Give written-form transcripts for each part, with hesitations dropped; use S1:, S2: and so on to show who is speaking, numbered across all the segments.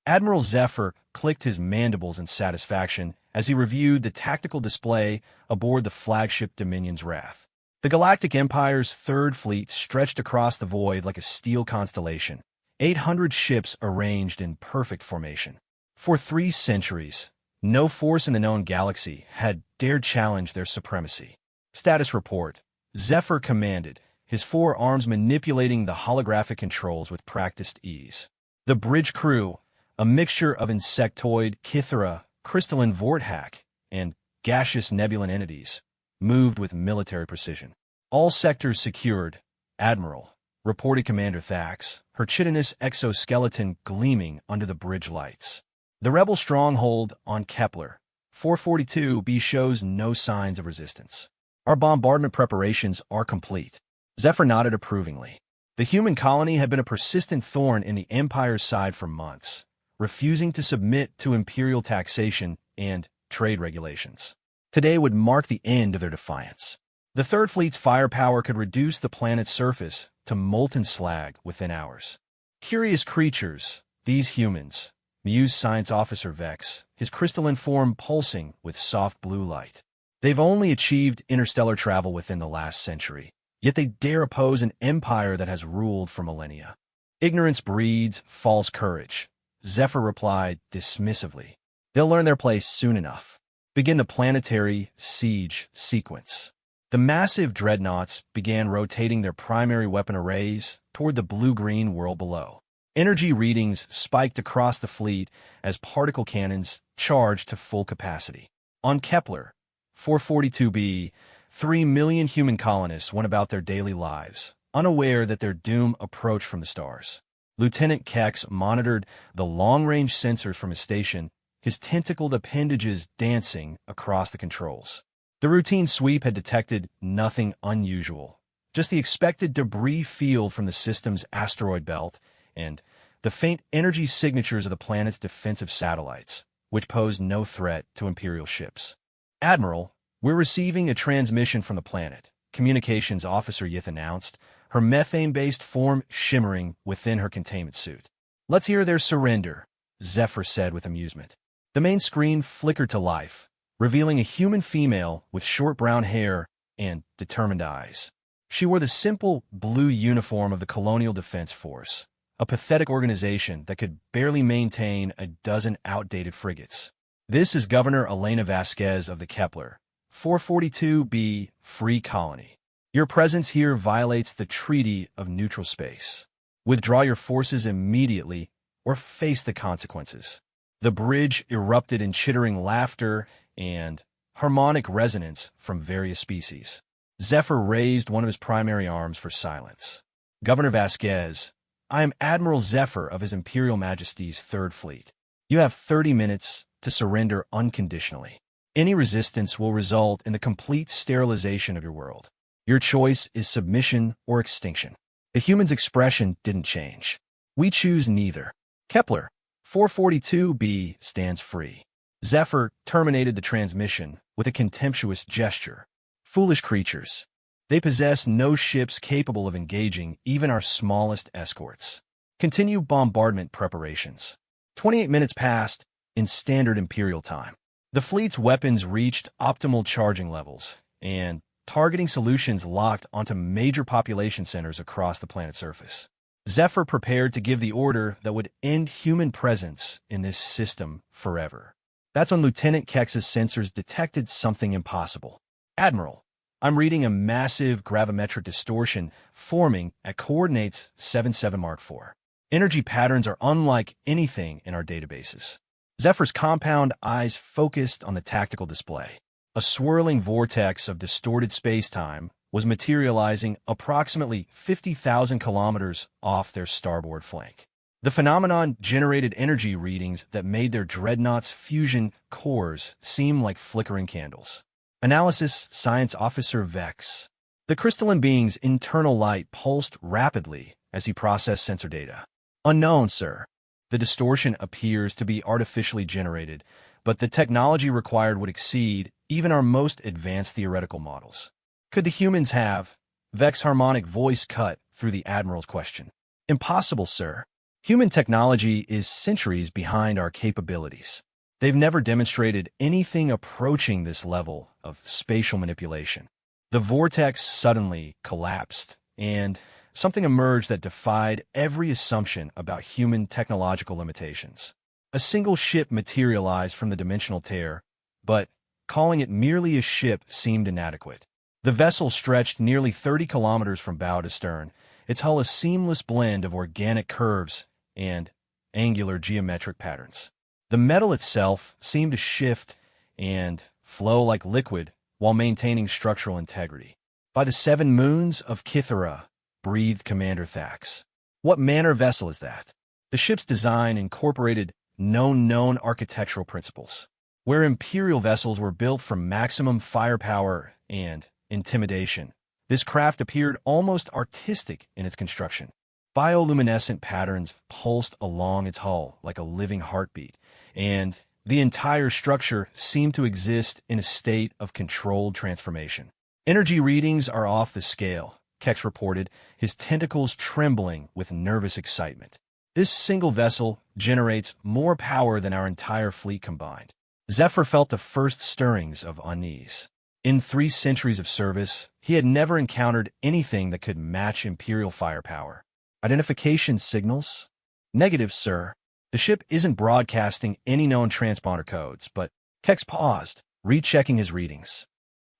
S1: Admiral Zephyr clicked his mandibles in satisfaction as he reviewed the tactical display aboard the flagship Dominion's Wrath. The Galactic Empire's Third Fleet stretched across the void like a steel constellation, 800 ships arranged in perfect formation. For 3 centuries, no force in the known galaxy had dared challenge their supremacy. Status report. Zephyr commanded, his 4 arms manipulating the holographic controls with practiced ease. The bridge crew, a mixture of insectoid, Kythera, crystalline vorthac, and gaseous nebulan entities, moved with military precision. All sectors secured, Admiral, reported Commander Thax, her chitinous exoskeleton gleaming under the bridge lights. The rebel stronghold on Kepler 442b shows no signs of resistance. Our bombardment preparations are complete. Zephyr nodded approvingly. The human colony had been a persistent thorn in the Empire's side for months, refusing to submit to imperial taxation and trade regulations. Today would mark the end of their defiance. The Third Fleet's firepower could reduce the planet's surface to molten slag within hours. Curious creatures, these humans, mused Science Officer Vex, his crystalline form pulsing with soft blue light. They've only achieved interstellar travel within the last century, yet they dare oppose an empire that has ruled for millennia. Ignorance breeds false courage, Zephyr replied dismissively. They'll learn their place soon enough. Begin the planetary siege sequence. The massive dreadnoughts began rotating their primary weapon arrays toward the blue-green world below. Energy readings spiked across the fleet as particle cannons charged to full capacity. On Kepler 442b, 3 million human colonists went about their daily lives, unaware that their doom approached from the stars. Lieutenant Kex monitored the long-range sensors from his station, his tentacled appendages dancing across the controls. The routine sweep had detected nothing unusual, just the expected debris field from the system's asteroid belt and the faint energy signatures of the planet's defensive satellites, which posed no threat to Imperial ships. Admiral, we're receiving a transmission from the planet, Communications Officer Yith announced, her methane-based form shimmering within her containment suit. Let's hear their surrender, Zephyr said with amusement. The main screen flickered to life, revealing a human female with short brown hair and determined eyes. She wore the simple blue uniform of the Colonial Defense Force, a pathetic organization that could barely maintain a dozen outdated frigates. This is Governor Elena Vasquez of the Kepler 442b Free Colony. Your presence here violates the Treaty of Neutral Space. Withdraw your forces immediately or face the consequences. The bridge erupted in chittering laughter and harmonic resonance from various species. Zephyr raised one of his primary arms for silence. Governor Vasquez, I am Admiral Zephyr of His Imperial Majesty's Third Fleet. You have 30 minutes to surrender unconditionally. Any resistance will result in the complete sterilization of your world. Your choice is submission or extinction. The human's expression didn't change. We choose neither. Kepler 442b stands free. Zephyr terminated the transmission with a contemptuous gesture. Foolish creatures. They possess no ships capable of engaging even our smallest escorts. Continue bombardment preparations. 28 minutes passed in standard Imperial time. The fleet's weapons reached optimal charging levels, and targeting solutions locked onto major population centers across the planet's surface. Zephyr prepared to give the order that would end human presence in this system forever. That's when Lieutenant Kex's sensors detected something impossible. Admiral, I'm reading a massive gravimetric distortion forming at coordinates 77 Mark IV. Energy patterns are unlike anything in our databases. Zephyr's compound eyes focused on the tactical display. A swirling vortex of distorted space-time was materializing approximately 50,000 kilometers off their starboard flank. The phenomenon generated energy readings that made their dreadnought's fusion cores seem like flickering candles. Analysis Science Officer Vex. The crystalline being's internal light pulsed rapidly as he processed sensor data. Unknown, sir. The distortion appears to be artificially generated, but the technology required would exceed even our most advanced theoretical models. Could the humans have? Vex's harmonic voice cut through the Admiral's question. Impossible, sir. Human technology is centuries behind our capabilities. They've never demonstrated anything approaching this level of spatial manipulation. The vortex suddenly collapsed, and something emerged that defied every assumption about human technological limitations. A single ship materialized from the dimensional tear, but calling it merely a ship seemed inadequate. The vessel stretched nearly 30 kilometers from bow to stern, its hull a seamless blend of organic curves and angular geometric patterns. The metal itself seemed to shift and flow like liquid while maintaining structural integrity. "By the 7 moons of Kithara," breathed Commander Thax. "What manner of vessel is that?" The ship's design incorporated known architectural principles. Where Imperial vessels were built for maximum firepower and intimidation, this craft appeared almost artistic in its construction. Bioluminescent patterns pulsed along its hull like a living heartbeat, and the entire structure seemed to exist in a state of controlled transformation. "Energy readings are off the scale," Kex reported, his tentacles trembling with nervous excitement. "This single vessel generates more power than our entire fleet combined." Zephyr felt the first stirrings of unease. In 3 centuries of service, he had never encountered anything that could match Imperial firepower. "Identification signals?" "Negative, sir. The ship isn't broadcasting any known transponder codes," but Kex paused, rechecking his readings.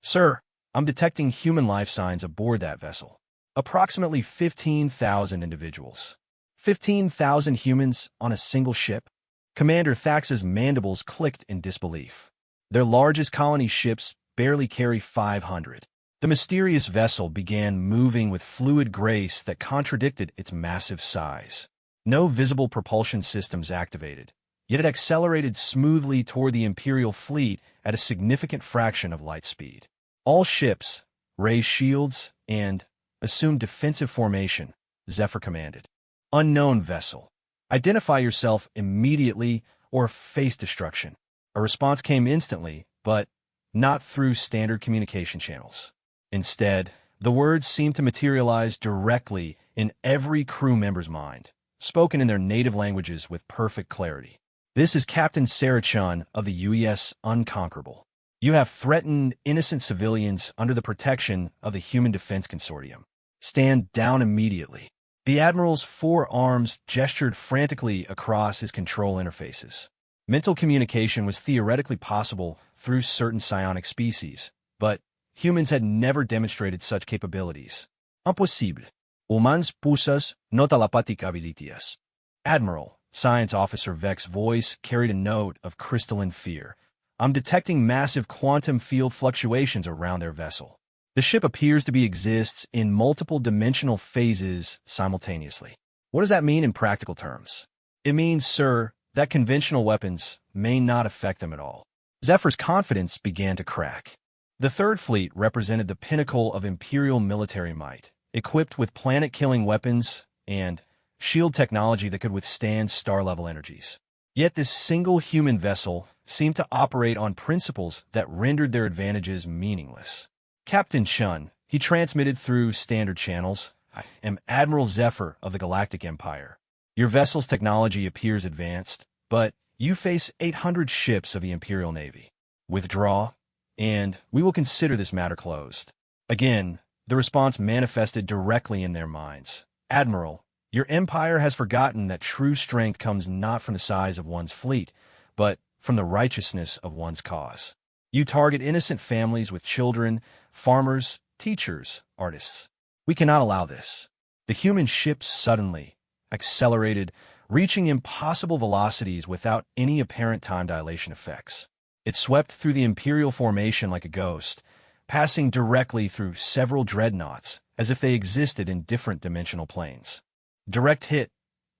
S1: "Sir, I'm detecting human life signs aboard that vessel. Approximately 15,000 individuals. 15,000 humans on a single ship?" Commander Thax's mandibles clicked in disbelief. Their largest colony ships barely carry 500. The mysterious vessel began moving with fluid grace that contradicted its massive size. No visible propulsion systems activated, yet it accelerated smoothly toward the Imperial fleet at a significant fraction of light speed. "All ships, raise shields and assume defensive formation," Zephyr commanded. "Unknown vessel. Identify yourself immediately or face destruction." A response came instantly, but not through standard communication channels. Instead, the words seemed to materialize directly in every crew member's mind, spoken in their native languages with perfect clarity. "This is Captain Sarah Chun of the UES Unconquerable. You have threatened innocent civilians under the protection of the Human Defense Consortium. Stand down immediately." The Admiral's 4 arms gestured frantically across his control interfaces. Mental communication was theoretically possible through certain psionic species, but humans had never demonstrated such capabilities. "Impossible. Humans pusas no telepathic abilities." Admiral, Science Officer Vex's voice carried a note of crystalline fear. "I'm detecting massive quantum field fluctuations around their vessel. The ship appears to exists in multiple dimensional phases simultaneously." "What does that mean in practical terms?" "It means, sir, that conventional weapons may not affect them at all." Zephyr's confidence began to crack. The Third Fleet represented the pinnacle of Imperial military might, equipped with planet-killing weapons and shield technology that could withstand star-level energies. Yet this single human vessel seemed to operate on principles that rendered their advantages meaningless. "Captain Chun," he transmitted through standard channels, "I am Admiral Zephyr of the Galactic Empire. Your vessel's technology appears advanced, but you face 800 ships of the Imperial Navy. Withdraw, and we will consider this matter closed." Again, the response manifested directly in their minds. "Admiral, your empire has forgotten that true strength comes not from the size of one's fleet, but from the righteousness of one's cause. You target innocent families with children, farmers, teachers, artists. We cannot allow this." The human ship suddenly accelerated, reaching impossible velocities without any apparent time dilation effects. It swept through the Imperial formation like a ghost, passing directly through several dreadnoughts as if they existed in different dimensional planes. "Direct hit?"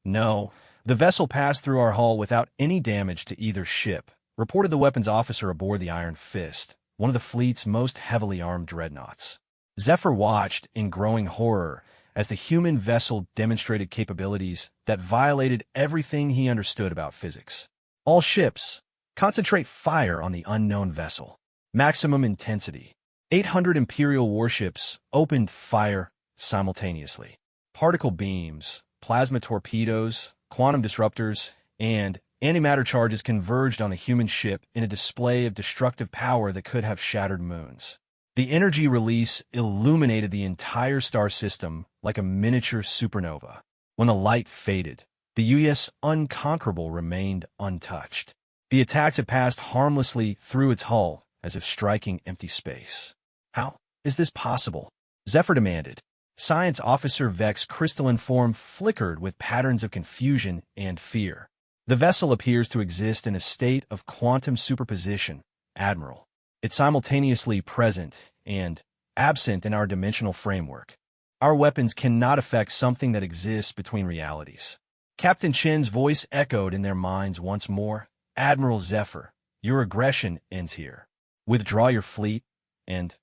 S1: "No. The vessel passed through our hull without any damage to either ship," reported the weapons officer aboard the Iron Fist, one of the fleet's most heavily armed dreadnoughts. Zephyr watched in growing horror as the human vessel demonstrated capabilities that violated everything he understood about physics. "All ships, concentrate fire on the unknown vessel. Maximum intensity." 800 Imperial warships opened fire simultaneously. Particle beams, plasma torpedoes, quantum disruptors, and antimatter charges converged on the human ship in a display of destructive power that could have shattered moons. The energy release illuminated the entire star system like a miniature supernova. When the light faded, the U.S. Unconquerable remained untouched. The attacks had passed harmlessly through its hull, as if striking empty space. How is this possible? Zephyr demanded. Science Officer Vex's crystalline form flickered with patterns of confusion and fear. The vessel appears to exist in a state of quantum superposition, Admiral. It's simultaneously present and absent in our dimensional framework. Our weapons cannot affect something that exists between realities. Captain Chen's voice echoed in their minds once more. Admiral Zephyr, your aggression ends here. Withdraw your fleet, and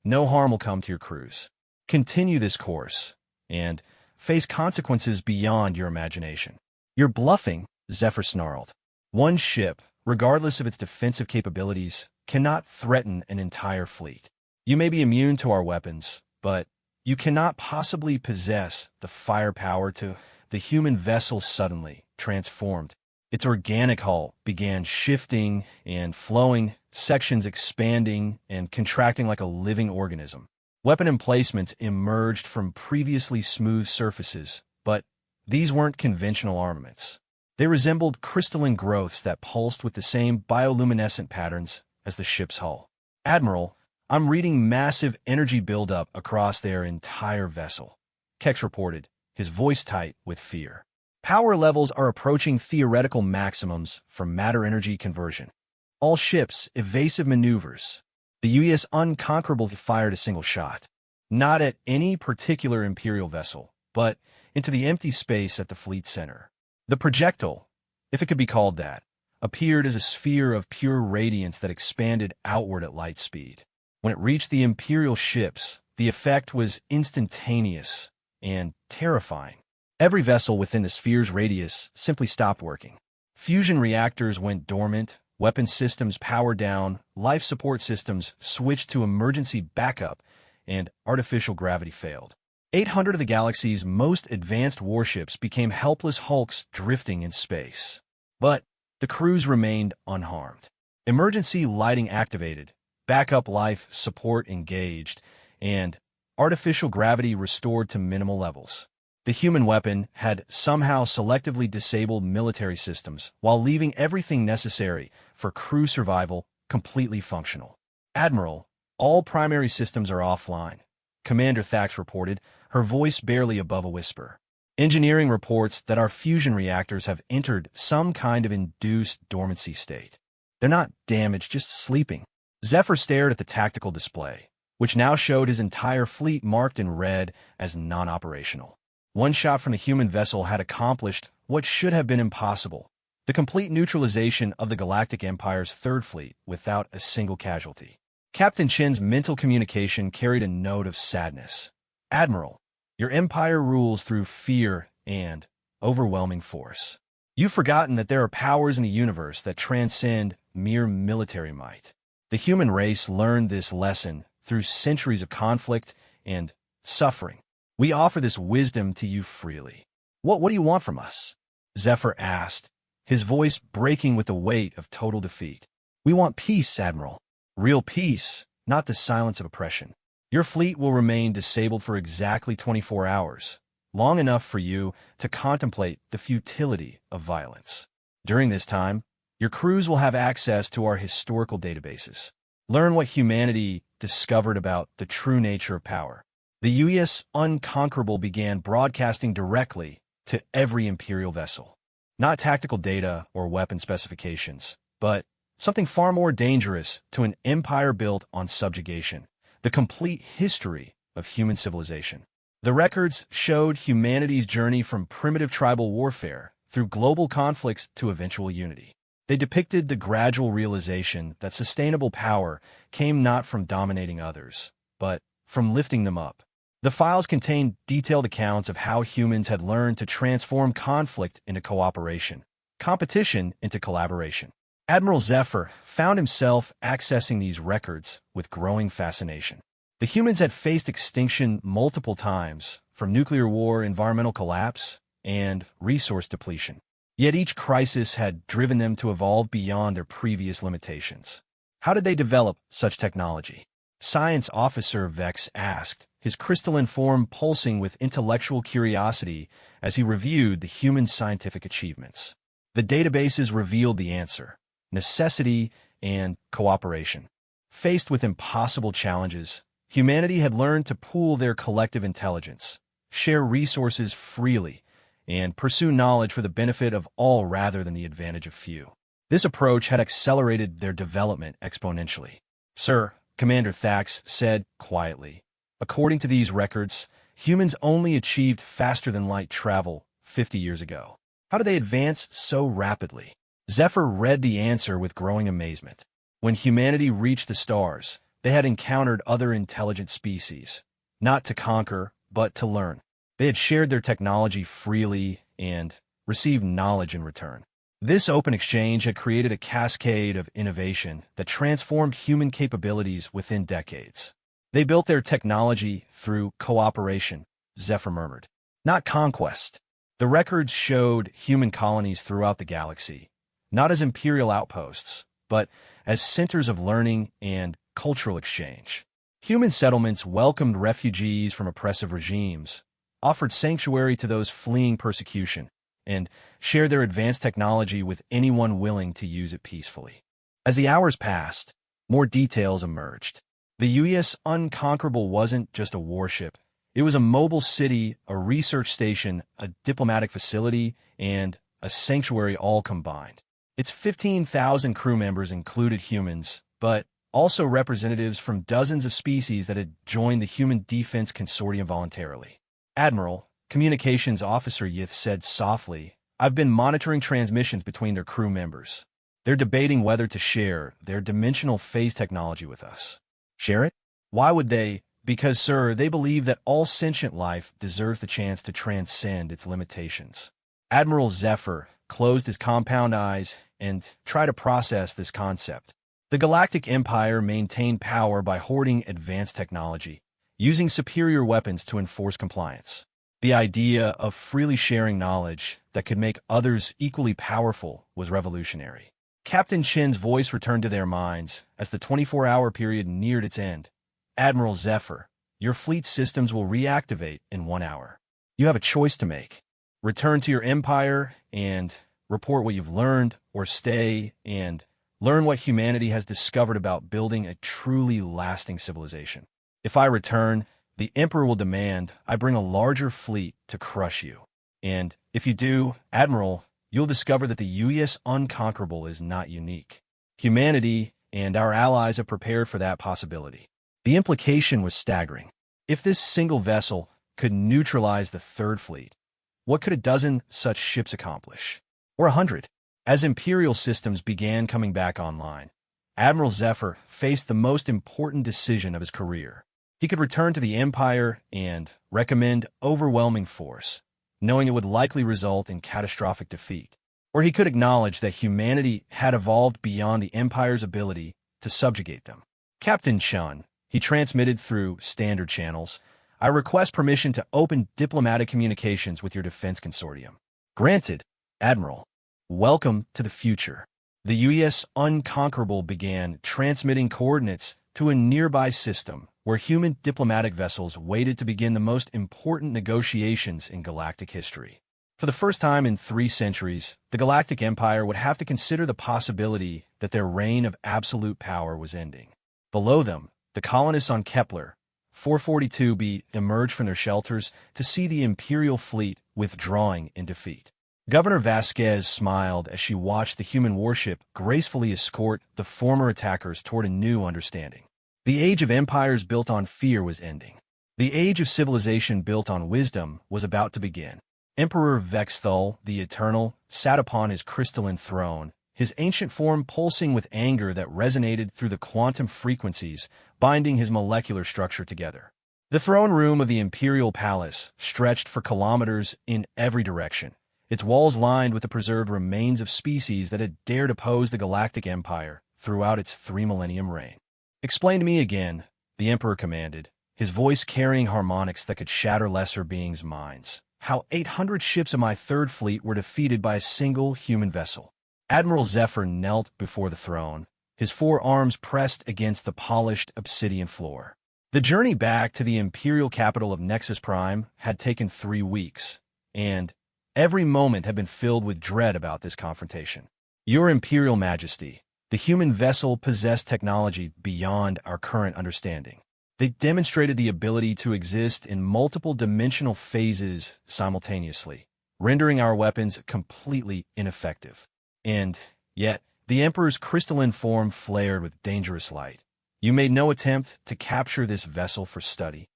S1: no harm will come to your crews. Continue this course, and face consequences beyond your imagination. You're bluffing, Zephyr snarled. One ship, regardless of its defensive capabilities, cannot threaten an entire fleet. You may be immune to our weapons, but you cannot possibly possess the firepower to. The human vessel suddenly transformed. Its organic hull began shifting and flowing, sections expanding and contracting like a living organism. Weapon emplacements emerged from previously smooth surfaces, but these weren't conventional armaments. They resembled crystalline growths that pulsed with the same bioluminescent patterns as the ship's hull. Admiral, I'm reading massive energy buildup across their entire vessel, Kex reported, his voice tight with fear. Power levels are approaching theoretical maximums for matter-energy conversion. All ships, evasive maneuvers. The U.S. Unconquerable fired a single shot. Not at any particular Imperial vessel, but into the empty space at the fleet center. The projectile, if it could be called that, appeared as a sphere of pure radiance that expanded outward at light speed. When it reached the Imperial ships, the effect was instantaneous and terrifying. Every vessel within the sphere's radius simply stopped working. Fusion reactors went dormant, weapon systems powered down, life support systems switched to emergency backup, and artificial gravity failed. 800 of the galaxy's most advanced warships became helpless hulks drifting in space. But the crews remained unharmed. Emergency lighting activated, backup life support engaged, and artificial gravity restored to minimal levels. The human weapon had somehow selectively disabled military systems while leaving everything necessary for crew survival completely functional. Admiral, all primary systems are offline, Commander Thax reported, her voice barely above a whisper. Engineering reports that our fusion reactors have entered some kind of induced dormancy state. They're not damaged, just sleeping. Zephyr stared at the tactical display, which now showed his entire fleet marked in red as non-operational. One shot from the human vessel had accomplished what should have been impossible, the complete neutralization of the Galactic Empire's third fleet without a single casualty. Captain Chen's mental communication carried a note of sadness. Admiral, your empire rules through fear and overwhelming force. You've forgotten that there are powers in the universe that transcend mere military might. The human race learned this lesson through centuries of conflict and suffering. We offer this wisdom to you freely. What do you want from us? Zephyr asked, his voice breaking with the weight of total defeat. We want peace, Admiral. Real peace, not the silence of oppression. Your fleet will remain disabled for exactly 24 hours, long enough for you to contemplate the futility of violence. During this time, your crews will have access to our historical databases. Learn what humanity discovered about the true nature of power. The U.S. Unconquerable began broadcasting directly to every Imperial vessel. Not tactical data or weapon specifications, but something far more dangerous to an empire built on subjugation, the complete history of human civilization. The records showed humanity's journey from primitive tribal warfare through global conflicts to eventual unity. They depicted the gradual realization that sustainable power came not from dominating others, but from lifting them up. The files contained detailed accounts of how humans had learned to transform conflict into cooperation, competition into collaboration. Admiral Zephyr found himself accessing these records with growing fascination. The humans had faced extinction multiple times, from nuclear war, environmental collapse, and resource depletion. Yet each crisis had driven them to evolve beyond their previous limitations. How did they develop such technology? Science Officer Vex asked, his crystalline form pulsing with intellectual curiosity as he reviewed the human scientific achievements. The databases revealed the answer: necessity and cooperation. Faced with impossible challenges, humanity had learned to pool their collective intelligence, share resources freely, and pursue knowledge for the benefit of all rather than the advantage of few. This approach had accelerated their development exponentially. "Sir," Commander Thax said quietly, "according to these records, humans only achieved faster-than-light travel 50 years ago. How did they advance so rapidly?" Zephyr read the answer with growing amazement. When humanity reached the stars, they had encountered other intelligent species, not to conquer, but to learn. They had shared their technology freely and received knowledge in return. This open exchange had created a cascade of innovation that transformed human capabilities within decades. They built their technology through cooperation, Zephyr murmured, not conquest. The records showed human colonies throughout the galaxy, not as imperial outposts, but as centers of learning and cultural exchange. Human settlements welcomed refugees from oppressive regimes, offered sanctuary to those fleeing persecution, and shared their advanced technology with anyone willing to use it peacefully. As the hours passed, more details emerged. The UES Unconquerable wasn't just a warship. It was a mobile city, a research station, a diplomatic facility, and a sanctuary all combined. Its 15,000 crew members included humans, but also representatives from dozens of species that had joined the Human Defense Consortium voluntarily. "Admiral," Communications Officer Yith said softly, "I've been monitoring transmissions between their crew members. They're debating whether to share their dimensional phase technology with us." "Share it? Why would they?" "Because, sir, they believe that all sentient life deserves the chance to transcend its limitations." Admiral Zephyr closed his compound eyes and tried to process this concept. The Galactic Empire maintained power by hoarding advanced technology, using superior weapons to enforce compliance. The idea of freely sharing knowledge that could make others equally powerful was revolutionary. Captain Chin's voice returned to their minds as the 24-hour period neared its end. "Admiral Zephyr, your fleet systems will reactivate in 1 hour. You have a choice to make. Return to your empire and report what you've learned, or stay and learn what humanity has discovered about building a truly lasting civilization. If I return, the Emperor will demand I bring a larger fleet to crush you. And if you do, Admiral, you'll discover that the UES Unconquerable is not unique. Humanity and our allies have prepared for that possibility." The implication was staggering. If this single vessel could neutralize the Third Fleet, what could a dozen such ships accomplish? Or 100? As Imperial systems began coming back online, Admiral Zephyr faced the most important decision of his career. He could return to the Empire and recommend overwhelming force, knowing it would likely result in catastrophic defeat. Or he could acknowledge that humanity had evolved beyond the Empire's ability to subjugate them. "Captain Chun," he transmitted through standard channels, "I request permission to open diplomatic communications with your defense consortium." "Granted, Admiral. Welcome to the future." The UES Unconquerable began transmitting coordinates to a nearby system where human diplomatic vessels waited to begin the most important negotiations in galactic history. For the first time in 3 centuries, the Galactic Empire would have to consider the possibility that their reign of absolute power was ending. Below them, the colonists on Kepler 442b emerged from their shelters to see the Imperial fleet withdrawing in defeat. Governor Vasquez smiled as she watched the human warship gracefully escort the former attackers toward a new understanding. The age of empires built on fear was ending. The age of civilization built on wisdom was about to begin. Emperor Vexthul, the Eternal, sat upon his crystalline throne, his ancient form pulsing with anger that resonated through the quantum frequencies binding his molecular structure together. The throne room of the Imperial Palace stretched for kilometers in every direction, its walls lined with the preserved remains of species that had dared oppose the Galactic Empire throughout its 3-millennium reign. "Explain to me again," the Emperor commanded, his voice carrying harmonics that could shatter lesser beings' minds. how 800 ships of my third fleet were defeated by a single human vessel. Admiral Zephyr knelt before the throne, his forearms pressed against the polished obsidian floor. The journey back to the imperial capital of Nexus Prime had taken 3 weeks, and every moment had been filled with dread about this confrontation. Your Imperial Majesty, the human vessel possessed technology beyond our current understanding. They demonstrated the ability to exist in multiple dimensional phases simultaneously, rendering our weapons completely ineffective. And yet, the Emperor's crystalline form flared with dangerous light. You made no attempt to capture this vessel for study.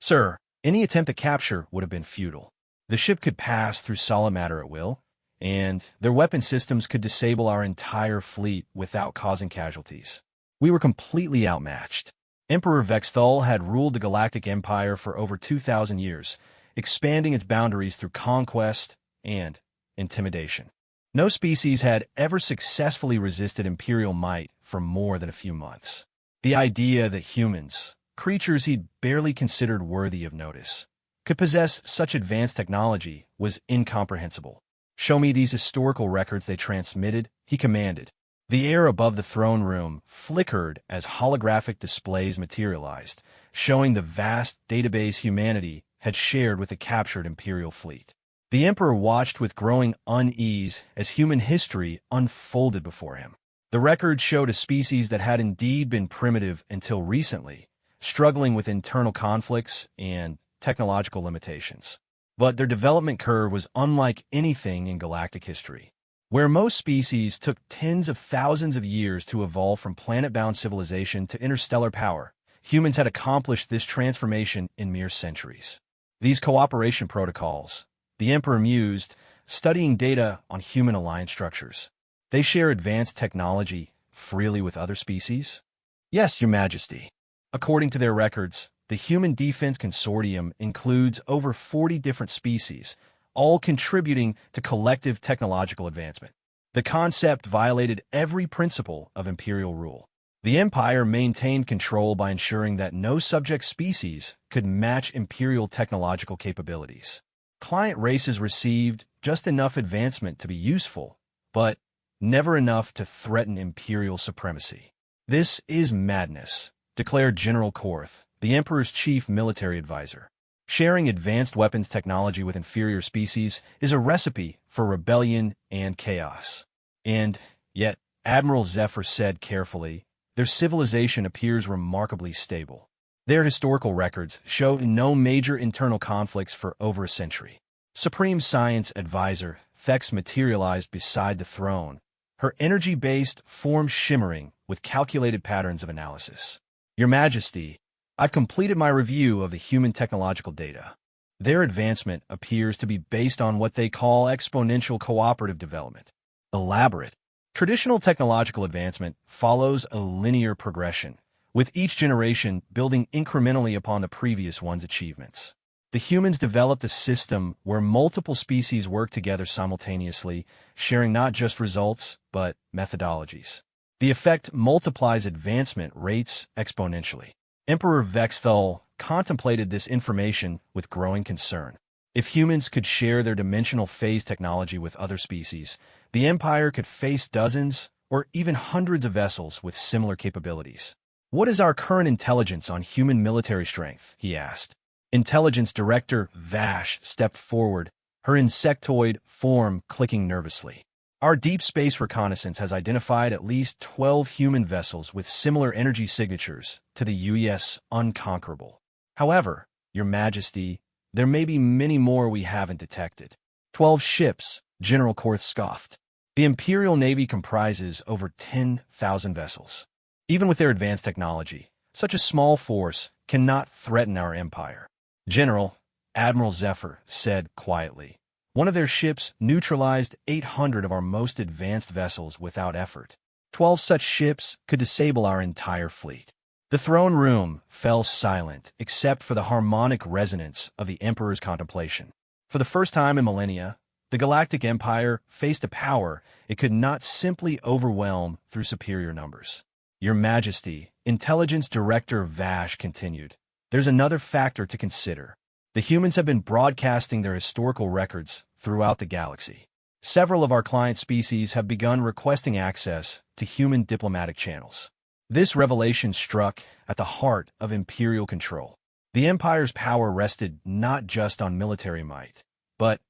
S1: Sir, any attempt at capture would have been futile. The ship could pass through solid matter at will, and their weapon systems could disable our entire fleet without causing casualties. We were completely outmatched. Emperor Vexthal had ruled the Galactic Empire for over 2,000 years, expanding its boundaries through conquest and intimidation. No species had ever successfully resisted Imperial might for more than a few months. The idea that humans, creatures he'd barely considered worthy of notice, could possess such advanced technology was incomprehensible. Show me these historical records they transmitted, he commanded. The air above the throne room flickered as holographic displays materialized, showing the vast database humanity had shared with the captured Imperial fleet. The Emperor watched with growing unease as human history unfolded before him. The records showed a species that had indeed been primitive until recently, struggling with internal conflicts and technological limitations. But their development curve was unlike anything in galactic history. Where most species took tens of thousands of years to evolve from planet-bound civilization to interstellar power, humans had accomplished this transformation in mere centuries. These cooperation protocols, the Emperor mused, studying data on human alliance structures. They share advanced technology freely with other species? Yes, Your Majesty. According to their records, the Human Defense Consortium includes over 40 different species, all contributing to collective technological advancement. The concept violated every principle of imperial rule. The Empire maintained control by ensuring that no subject species could match imperial technological capabilities. Client races received just enough advancement to be useful, but never enough to threaten imperial supremacy. This is madness, declared General Korth, the Emperor's chief military advisor. Sharing advanced weapons technology with inferior species is a recipe for rebellion and chaos. And yet, Admiral Zephyr said carefully, their civilization appears remarkably stable. Their historical records show no major internal conflicts for over a century. Supreme Science Advisor Thex materialized beside the throne, her energy-based form shimmering with calculated patterns of analysis. Your Majesty, I've completed my review of the human technological data. Their advancement appears to be based on what they call exponential cooperative development. Elaborate. Traditional technological advancement follows a linear progression, with each generation building incrementally upon the previous one's achievements. The humans developed a system where multiple species work together simultaneously, sharing not just results, but methodologies. The effect multiplies advancement rates exponentially. Emperor Vexthal contemplated this information with growing concern. If humans could share their dimensional phase technology with other species, the Empire could face dozens or even hundreds of vessels with similar capabilities. What is our current intelligence on human military strength? He asked. Intelligence Director Vash stepped forward, her insectoid form clicking nervously. Our deep space reconnaissance has identified at least 12 human vessels with similar energy signatures to the U.S. Unconquerable. However, Your Majesty, there may be many more we haven't detected. 12 ships, General Korth scoffed. The Imperial Navy comprises over 10,000 vessels. Even with their advanced technology, such a small force cannot threaten our empire. General, Admiral Zephyr said quietly. One of their ships neutralized 800 of our most advanced vessels without effort. 12 such ships could disable our entire fleet. The throne room fell silent except for the harmonic resonance of the Emperor's contemplation. For the first time in millennia, the Galactic Empire faced a power it could not simply overwhelm through superior numbers. Your Majesty, Intelligence Director Vash continued, there's another factor to consider. The humans have been broadcasting their historical records throughout the galaxy. Several of our client species have begun requesting access to human diplomatic channels. This revelation struck at the heart of imperial control. The Empire's power rested not just on military might, but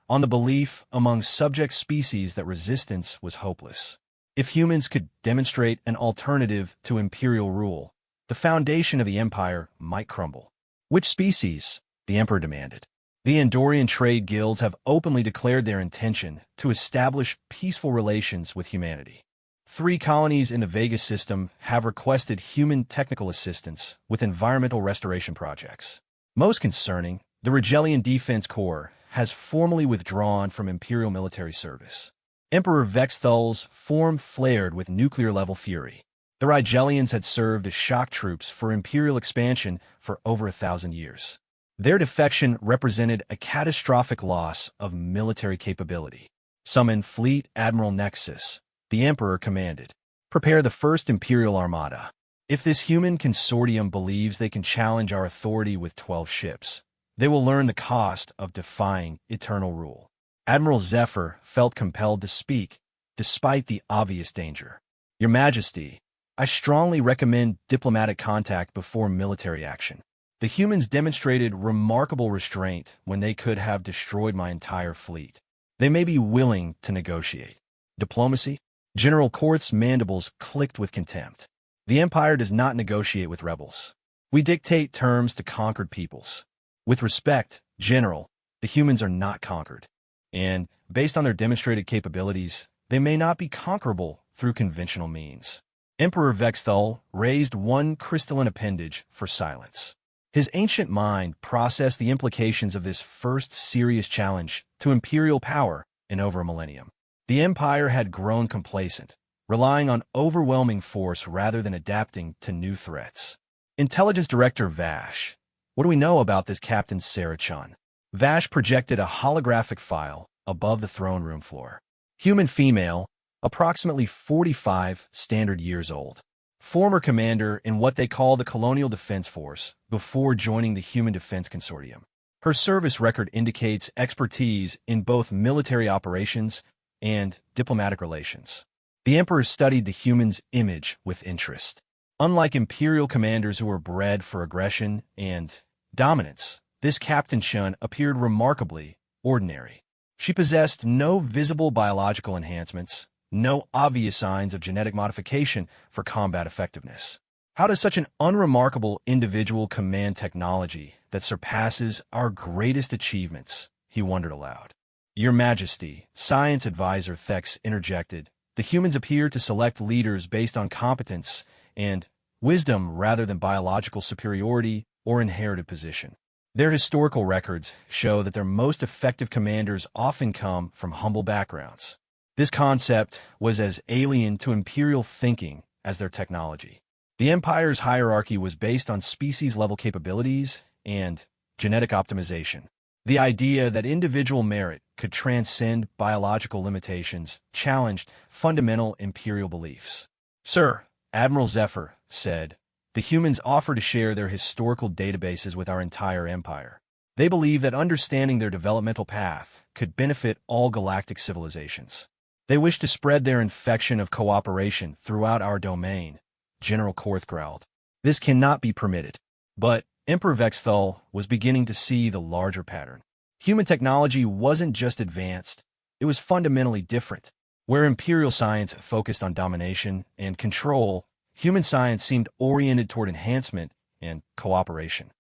S1: on the belief among subject species that resistance was hopeless. If humans could demonstrate an alternative to imperial rule, the foundation of the Empire might crumble. Which species? The Emperor demanded. The Andorian trade guilds have openly declared their intention to establish peaceful relations with humanity. 3 colonies in the Vega system have requested human technical assistance with environmental restoration projects. Most concerning, the Rigelian Defense Corps has formally withdrawn from Imperial military service. Emperor Vexthal's form flared with nuclear-level fury. The Rigelians had served as shock troops for Imperial expansion for over 1,000 years. Their defection represented a catastrophic loss of military capability. Summon Fleet Admiral Nexus, the Emperor commanded. Prepare the first Imperial Armada. If this human consortium believes they can challenge our authority with 12 ships, they will learn the cost of defying eternal rule. Admiral Zephyr felt compelled to speak, despite the obvious danger. Your Majesty, I strongly recommend diplomatic contact before military action. The humans demonstrated remarkable restraint when they could have destroyed my entire fleet. They may be willing to negotiate. Diplomacy? General Korth's mandibles clicked with contempt. The Empire does not negotiate with rebels. We dictate terms to conquered peoples. With respect, General, the humans are not conquered. And, based on their demonstrated capabilities, they may not be conquerable through conventional means. Emperor Vexthal raised one crystalline appendage for silence. His ancient mind processed the implications of this first serious challenge to imperial power in over a millennium. The Empire had grown complacent, relying on overwhelming force rather than adapting to new threats. Intelligence Director Vash, what do we know about this Captain Sarachan? Vash projected a holographic file above the throne room floor. Human female, approximately 45 standard years old. Former commander in what they call the Colonial Defense Force before joining the Human Defense Consortium. Her service record indicates expertise in both military operations and diplomatic relations. The Emperor studied the human's image with interest. Unlike imperial commanders who were bred for aggression and dominance, this Captain Shun appeared remarkably ordinary. She possessed no visible biological enhancements, no obvious signs of genetic modification for combat effectiveness. How does such an unremarkable individual command technology that surpasses our greatest achievements? He wondered aloud. Your Majesty, Science Advisor Thex interjected, the humans appear to select leaders based on competence and wisdom rather than biological superiority or inherited position. Their historical records show that their most effective commanders often come from humble backgrounds. This concept was as alien to imperial thinking as their technology. The Empire's hierarchy was based on species-level capabilities and genetic optimization. The idea that individual merit could transcend biological limitations challenged fundamental imperial beliefs. Sir, Admiral Zephyr said, the humans offer to share their historical databases with our entire empire. They believe that understanding their developmental path could benefit all galactic civilizations. They wish to spread their infection of cooperation throughout our domain, General Korth growled. This cannot be permitted. But Emperor Vexthal was beginning to see the larger pattern. Human technology wasn't just advanced, it was fundamentally different. Where imperial science focused on domination and control, human science seemed oriented toward enhancement and cooperation.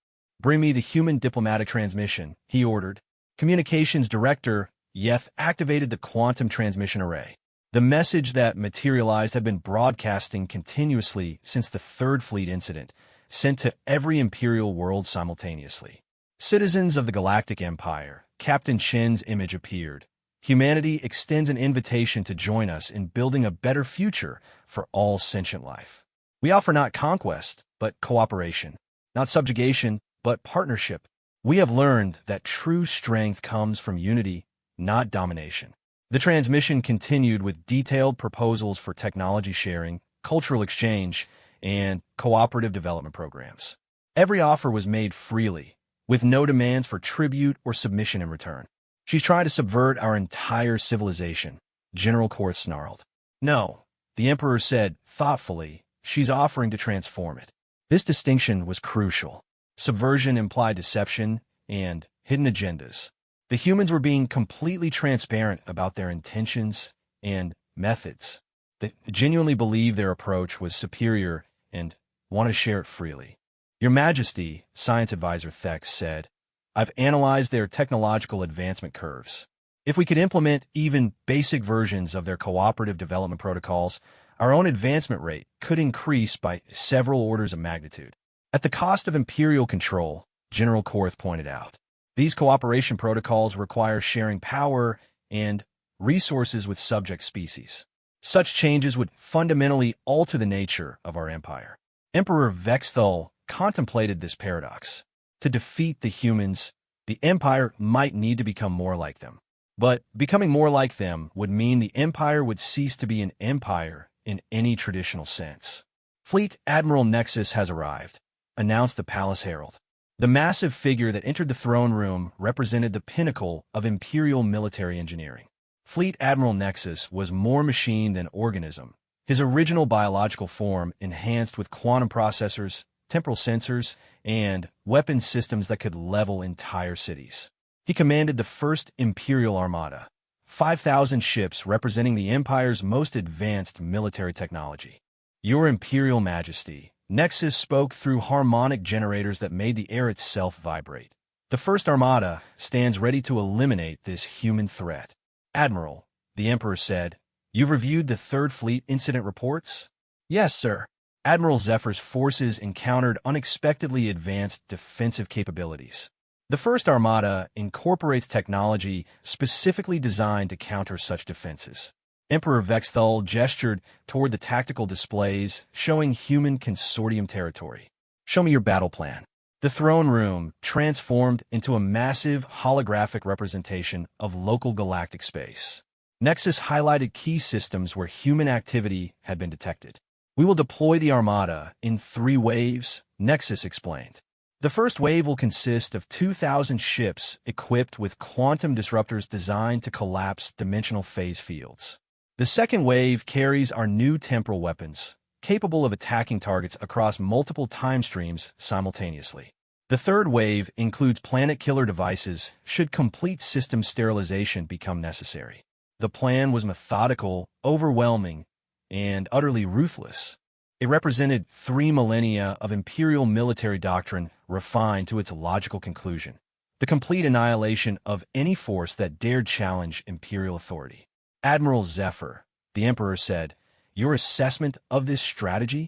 S1: Bring me the human diplomatic transmission, he ordered. Communications Director Yeth activated the quantum transmission array. The message that materialized had been broadcasting continuously since the Third Fleet incident, sent to every imperial world simultaneously. Citizens of the Galactic Empire, Captain Shen's image appeared. Humanity extends an invitation to join us in building a better future for all sentient life. We offer not conquest, but cooperation. Not subjugation, but partnership. We have learned that true strength comes from unity, not domination. The transmission continued with detailed proposals for technology sharing, cultural exchange, and cooperative development programs. Every offer was made freely, with no demands for tribute or submission in return. She's trying to subvert our entire civilization, General Korth snarled. No, the Emperor said thoughtfully, she's offering to transform it. This distinction was crucial. Subversion implied deception and hidden agendas. The humans were being completely transparent about their intentions and methods. They genuinely believed their approach was superior and want to share it freely. Your Majesty, Science Advisor Thex said, I've analyzed their technological advancement curves. If we could implement even basic versions of their cooperative development protocols, our own advancement rate could increase by several orders of magnitude. At the cost of Imperial control, General Korth pointed out. These cooperation protocols require sharing power and resources with subject species. Such changes would fundamentally alter the nature of our empire. Emperor Vexthul contemplated this paradox. To defeat the humans, the empire might need to become more like them. But becoming more like them would mean the empire would cease to be an empire in any traditional sense. Fleet Admiral Nexus has arrived, announced the Palace Herald. The massive figure that entered the throne room represented the pinnacle of Imperial military engineering. Fleet Admiral Nexus was more machine than organism, his original biological form enhanced with quantum processors, temporal sensors, and weapons systems that could level entire cities. He commanded the first Imperial Armada, 5,000 ships representing the Empire's most advanced military technology. Your Imperial Majesty, Nexus spoke through harmonic generators that made the air itself vibrate. The First Armada stands ready to eliminate this human threat. Admiral, the Emperor said, you've reviewed the Third Fleet incident reports? Yes, sir. Admiral Zephyr's forces encountered unexpectedly advanced defensive capabilities. The First Armada incorporates technology specifically designed to counter such defenses. Emperor Vexthul gestured toward the tactical displays showing human consortium territory. Show me your battle plan. The throne room transformed into a massive holographic representation of local galactic space. Nexus highlighted key systems where human activity had been detected. We will deploy the Armada in 3 waves, Nexus explained. The first wave will consist of 2,000 ships equipped with quantum disruptors designed to collapse dimensional phase fields. The second wave carries our new temporal weapons, capable of attacking targets across multiple time streams simultaneously. The third wave includes planet-killer devices should complete system sterilization become necessary. The plan was methodical, overwhelming, and utterly ruthless. It represented 3 millennia of Imperial military doctrine refined to its logical conclusion. The complete annihilation of any force that dared challenge Imperial authority. Admiral Zephyr, the Emperor said, your assessment of this strategy?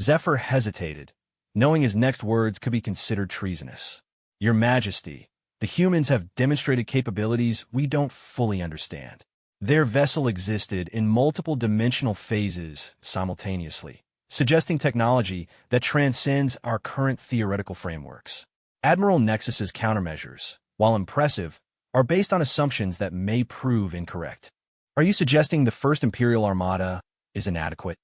S1: Zephyr hesitated, knowing his next words could be considered treasonous. Your Majesty, the humans have demonstrated capabilities we don't fully understand. Their vessel existed in multiple dimensional phases simultaneously, suggesting technology that transcends our current theoretical frameworks. Admiral Nexus's countermeasures, while impressive, are based on assumptions that may prove incorrect. Are you suggesting the First Imperial Armada is inadequate?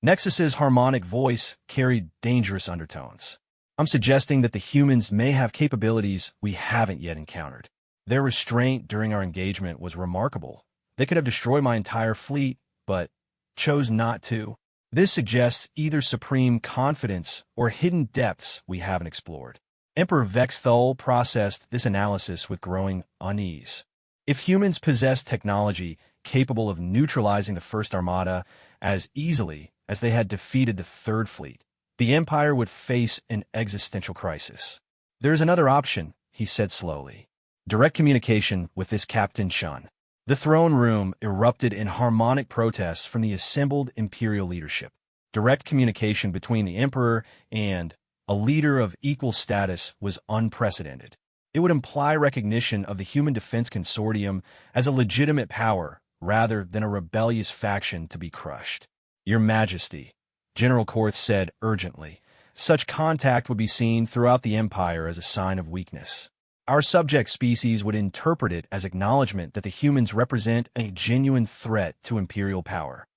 S1: Nexus's harmonic voice carried dangerous undertones. I'm suggesting that the humans may have capabilities we haven't yet encountered. Their restraint during our engagement was remarkable. They could have destroyed my entire fleet, but chose not to. This suggests either supreme confidence or hidden depths we haven't explored. Emperor Vexthul processed this analysis with growing unease. If humans possessed technology capable of neutralizing the First Armada as easily as they had defeated the Third Fleet, the Empire would face an existential crisis. There is another option, he said slowly. Direct communication with this Captain Shun. The throne room erupted in harmonic protests from the assembled Imperial leadership. Direct communication between the Emperor and a leader of equal status was unprecedented. It would imply recognition of the Human Defense Consortium as a legitimate power rather than a rebellious faction to be crushed. Your Majesty, General Korth said urgently, such contact would be seen throughout the Empire as a sign of weakness. Our subject species would interpret it as acknowledgement that the humans represent a genuine threat to Imperial power.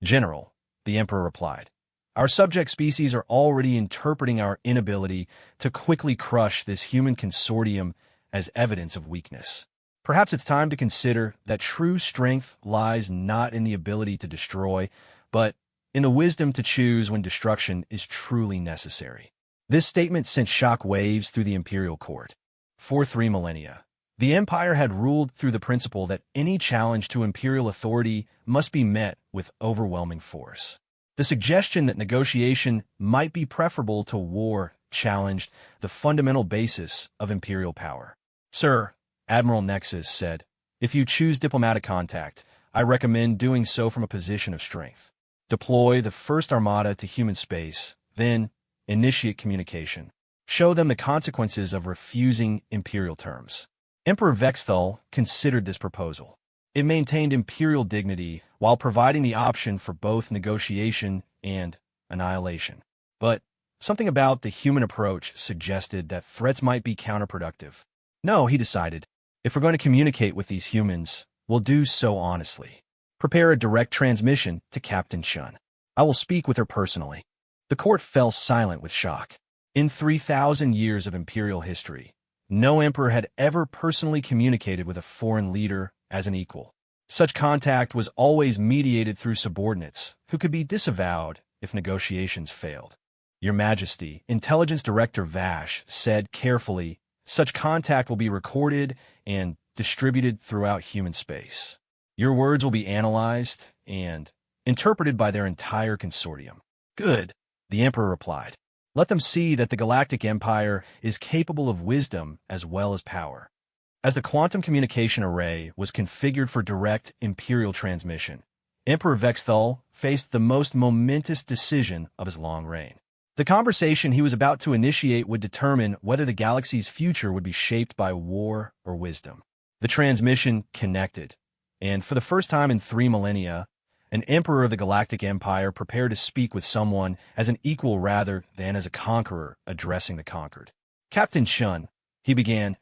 S1: General, the Emperor replied, Our subject species are already interpreting our inability to quickly crush this human consortium as evidence of weakness. Perhaps it's time to consider that true strength lies not in the ability to destroy, but in the wisdom to choose when destruction is truly necessary. This statement sent shock waves through the imperial court. For 3 millennia, the empire had ruled through the principle that any challenge to imperial authority must be met with overwhelming force. The suggestion that negotiation might be preferable to war challenged the fundamental basis of imperial power. "Sir," Admiral Nexus said, "if you choose diplomatic contact, I recommend doing so from a position of strength. Deploy the first armada to human space, then initiate communication. Show them the consequences of refusing imperial terms." Emperor Vexthal considered this proposal. It maintained imperial dignity while providing the option for both negotiation and annihilation. But something about the human approach suggested that threats might be counterproductive. No, he decided, if we're going to communicate with these humans, we'll do so honestly. Prepare a direct transmission to Captain Chun. I will speak with her personally. The court fell silent with shock. In 3,000 years of imperial history, no emperor had ever personally communicated with a foreign leader as an equal. Such contact was always mediated through subordinates, who could be disavowed if negotiations failed. "Your Majesty," Intelligence Director Vash said carefully, "such contact will be recorded and distributed throughout human space. Your words will be analyzed and interpreted by their entire consortium." "Good," the Emperor replied. "Let them see that the Galactic Empire is capable of wisdom as well as power." As the quantum communication array was configured for direct imperial transmission, Emperor Vexthal faced the most momentous decision of his long reign. The conversation he was about to initiate would determine whether the galaxy's future would be shaped by war or wisdom. The transmission connected, and for the first time in 3 millennia, an emperor of the Galactic Empire prepared to speak with someone as an equal rather than as a conqueror addressing the conquered. "Captain Chun," he began,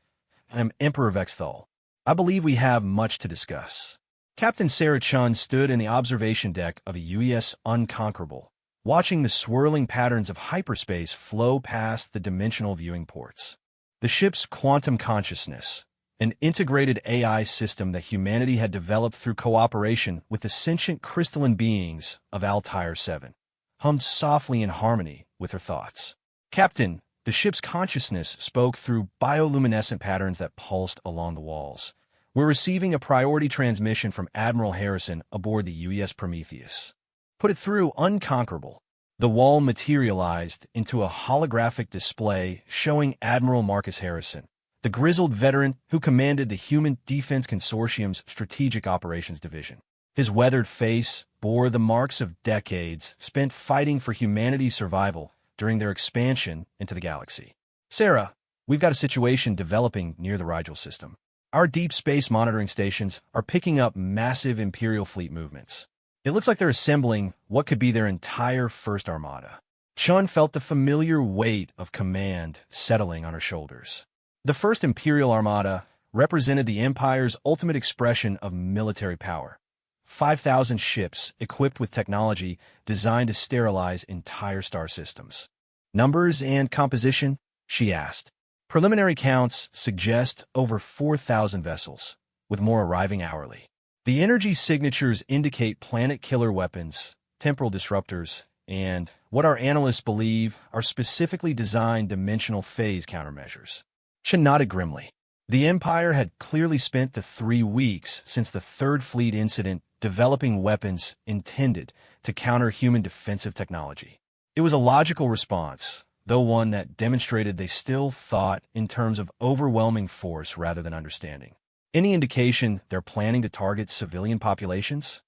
S1: "I am Emperor Vexthal. I believe we have much to discuss." Captain Sarah Chun stood in the observation deck of a UES Unconquerable, watching the swirling patterns of hyperspace flow past the dimensional viewing ports. The ship's quantum consciousness, an integrated AI system that humanity had developed through cooperation with the sentient crystalline beings of Altair 7, hummed softly in harmony with her thoughts. "Captain," the ship's consciousness spoke through bioluminescent patterns that pulsed along the walls. "We're receiving a priority transmission from Admiral Harrison aboard the UES Prometheus. Put it through Unconquerable." The wall materialized into a holographic display showing Admiral Marcus Harrison, the grizzled veteran who commanded the Human Defense Consortium's Strategic Operations Division. His weathered face bore the marks of decades spent fighting for humanity's survival during their expansion into the galaxy. "Sarah, we've got a situation developing near the Rigel system. Our deep space monitoring stations are picking up massive Imperial fleet movements. It looks like they're assembling what could be their entire first armada." Chun felt the familiar weight of command settling on her shoulders. The first Imperial armada represented the Empire's ultimate expression of military power. 5,000 ships equipped with technology designed to sterilize entire star systems. "Numbers and composition?" she asked. "Preliminary counts suggest over 4,000 vessels, with more arriving hourly. The energy signatures indicate planet-killer weapons, temporal disruptors, and what our analysts believe are specifically designed dimensional phase countermeasures." Chun nodded grimly. The Empire had clearly spent the 3 weeks since the Third Fleet incident developing weapons intended to counter human defensive technology. It was a logical response, though one that demonstrated they still thought in terms of overwhelming force rather than understanding. Any indication they're planning to target civilian populations?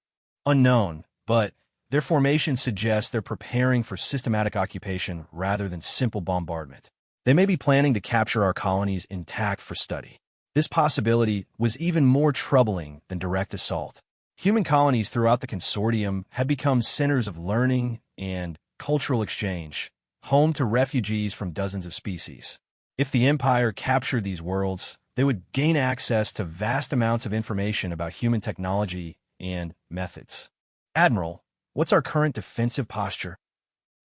S1: Unknown, but their formation suggests they're preparing for systematic occupation rather than simple bombardment. They may be planning to capture our colonies intact for study. This possibility was even more troubling than direct assault. Human colonies throughout the consortium had become centers of learning and cultural exchange, home to refugees from dozens of species. If the Empire captured these worlds, they would gain access to vast amounts of information about human technology and methods. "Admiral, what's our current defensive posture?"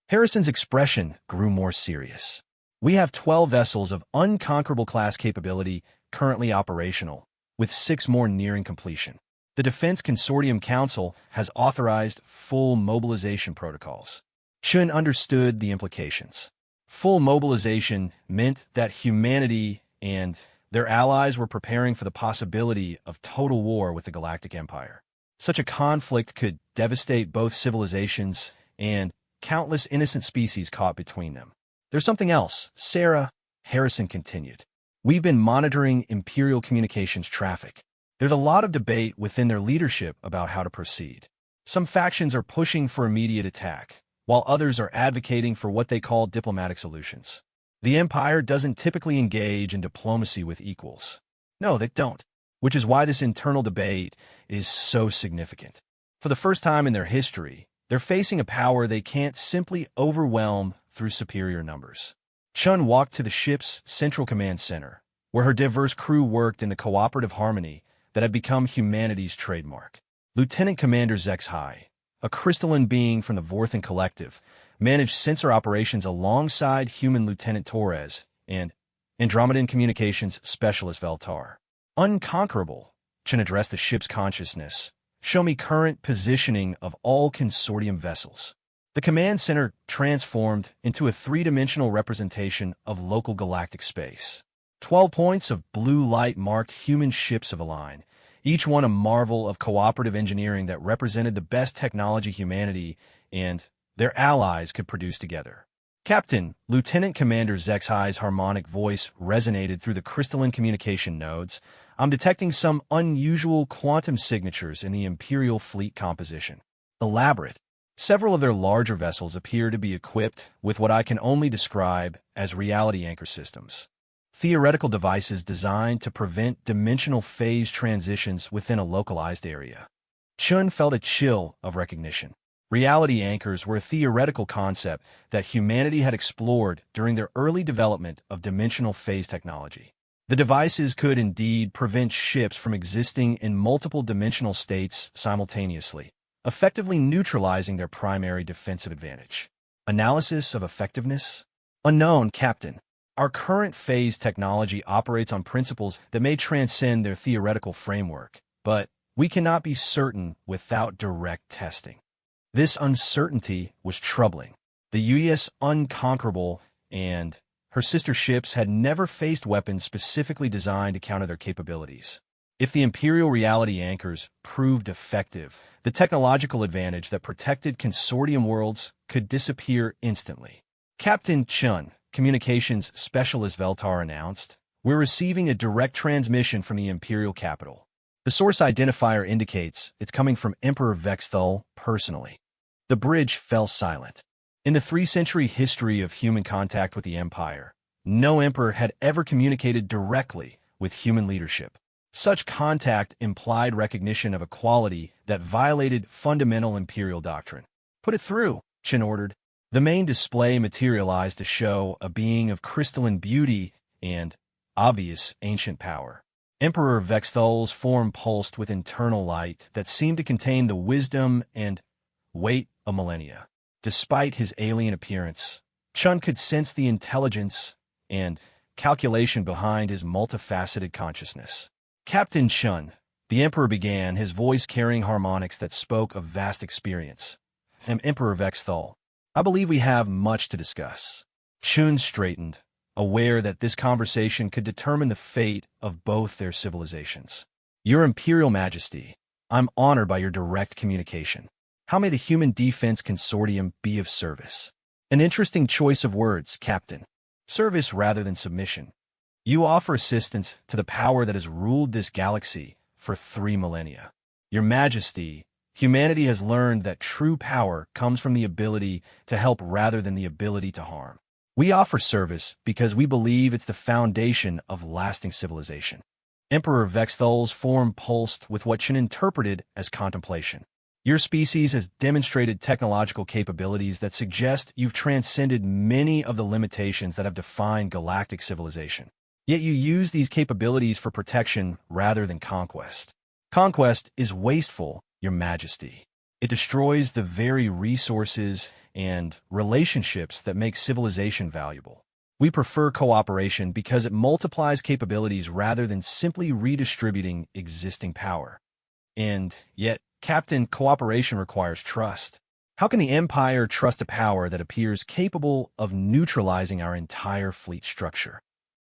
S1: Harrison's expression grew more serious. We have 12 vessels of unconquerable class capability currently operational, with 6 more nearing completion. The Defense Consortium Council has authorized full mobilization protocols. Chun understood the implications. Full mobilization meant that humanity and their allies were preparing for the possibility of total war with the Galactic Empire. Such a conflict could devastate both civilizations and countless innocent species caught between them. There's something else, Sarah, Harrison continued. We've been monitoring Imperial communications traffic. There's a lot of debate within their leadership about how to proceed. Some factions are pushing for immediate attack, while others are advocating for what they call diplomatic solutions. The Empire doesn't typically engage in diplomacy with equals. No, they don't, which is why this internal debate is so significant. For the first time in their history, they're facing a power they can't simply overwhelm through superior numbers. Chun walked to the ship's central command center, where her diverse crew worked in the cooperative harmony that had become humanity's trademark. Lieutenant Commander Zexhai, a crystalline being from the Vorthan Collective, managed sensor operations alongside human Lieutenant Torres and Andromedan Communications Specialist Veltar. Unconquerable, Chun addressed the ship's consciousness. Show me current positioning of all consortium vessels. The command center transformed into a 3-dimensional representation of local galactic space. 12 points of blue light marked human ships of a line, each one a marvel of cooperative engineering that represented the best technology humanity and their allies could produce together. Captain, Lieutenant Commander Zexhai's harmonic voice resonated through the crystalline communication nodes. I'm detecting some unusual quantum signatures in the Imperial fleet composition. Elaborate. Several of their larger vessels appear to be equipped with what I can only describe as reality anchor systems. Theoretical devices designed to prevent dimensional phase transitions within a localized area. Chun felt a chill of recognition. Reality anchors were a theoretical concept that humanity had explored during their early development of dimensional phase technology. The devices could indeed prevent ships from existing in multiple dimensional states simultaneously, effectively neutralizing their primary defensive advantage. Analysis of effectiveness? Unknown, Captain. Our current phase technology operates on principles that may transcend their theoretical framework, but we cannot be certain without direct testing. This uncertainty was troubling. The UES Unconquerable and her sister ships had never faced weapons specifically designed to counter their capabilities. If the Imperial reality anchors proved effective, the technological advantage that protected consortium worlds could disappear instantly. Captain Chun, Communications Specialist Veltar announced, "We're receiving a direct transmission from the Imperial capital. The source identifier indicates it's coming from Emperor Vexthul personally." The bridge fell silent. In the 3-century history of human contact with the Empire, no emperor had ever communicated directly with human leadership. Such contact implied recognition of a quality that violated fundamental Imperial doctrine. "Put it through," Chin ordered. The main display materialized to show a being of crystalline beauty and obvious ancient power. Emperor Vexthul's form pulsed with internal light that seemed to contain the wisdom and weight of millennia. Despite his alien appearance, Chun could sense the intelligence and calculation behind his multifaceted consciousness. "Captain Chun," the Emperor began, his voice carrying harmonics that spoke of vast experience. "I'm Emperor Vexthul. I believe we have much to discuss." Chun straightened, aware that this conversation could determine the fate of both their civilizations. "Your Imperial Majesty, I'm honored by your direct communication. How may the Human Defense Consortium be of service?" An interesting choice of words, Captain. Service rather than submission. You offer assistance to the power that has ruled this galaxy for 3 millennia. Your Majesty, humanity has learned that true power comes from the ability to help rather than the ability to harm. We offer service because we believe it's the foundation of lasting civilization. Emperor Vexthul's form pulsed with what Chin interpreted as contemplation. Your species has demonstrated technological capabilities that suggest you've transcended many of the limitations that have defined galactic civilization. Yet you use these capabilities for protection rather than conquest. Conquest is wasteful, Your Majesty. It destroys the very resources and relationships that make civilization valuable. We prefer cooperation because it multiplies capabilities rather than simply redistributing existing power. And yet, Captain, cooperation requires trust. How can the Empire trust a power that appears capable of neutralizing our entire fleet structure?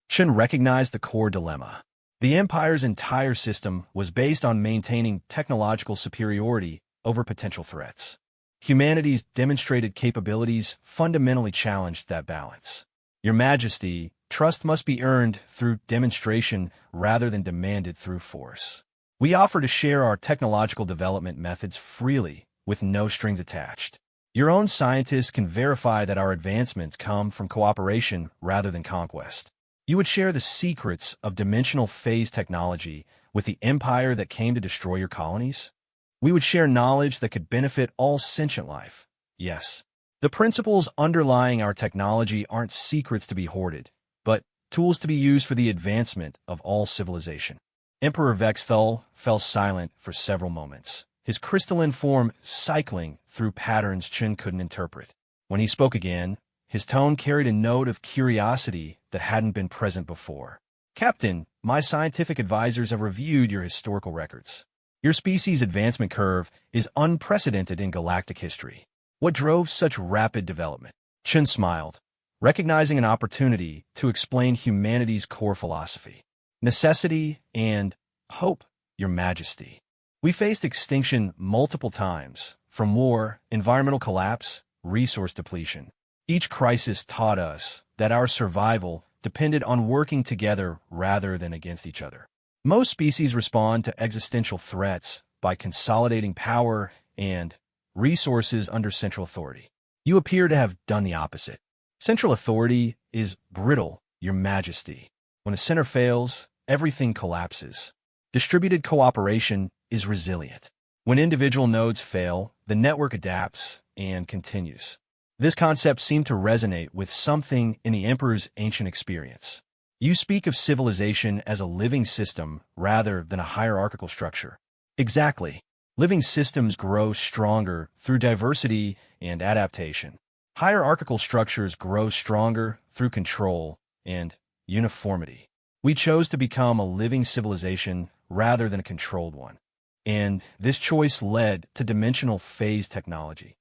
S1: Chen recognized the core dilemma. The Empire's entire system was based on maintaining technological superiority over potential threats. Humanity's demonstrated capabilities fundamentally challenged that balance. Your Majesty, trust must be earned through demonstration rather than demanded through force. We offer to share our technological development methods freely, with no strings attached. Your own scientists can verify that our advancements come from cooperation rather than conquest. You would share the secrets of dimensional phase technology with the Empire that came to destroy your colonies? We would share knowledge that could benefit all sentient life. Yes. The principles underlying our technology aren't secrets to be hoarded, but tools to be used for the advancement of all civilization. Emperor Vexthul fell silent for several moments, his crystalline form cycling through patterns Chen couldn't interpret. When he spoke again, his tone carried a note of curiosity that hadn't been present before. Captain, my scientific advisors have reviewed your historical records. Your species' advancement curve is unprecedented in galactic history. What drove such rapid development? Chen smiled, recognizing an opportunity to explain humanity's core philosophy. Necessity and hope, Your Majesty. We faced extinction multiple times, from war, environmental collapse, resource depletion. Each crisis taught us that our survival depended on working together rather than against each other. Most species respond to existential threats by consolidating power and resources under central authority. You appear to have done the opposite. Central authority is brittle, Your Majesty. When the center fails, everything collapses. Distributed cooperation is resilient. When individual nodes fail, the network adapts and continues. This concept seemed to resonate with something in the Emperor's ancient experience. You speak of civilization as a living system rather than a hierarchical structure. Exactly. Living systems grow stronger through diversity and adaptation. Hierarchical structures grow stronger through control and uniformity. We chose to become a living civilization rather than a controlled one. And this choice led to dimensional phase technology.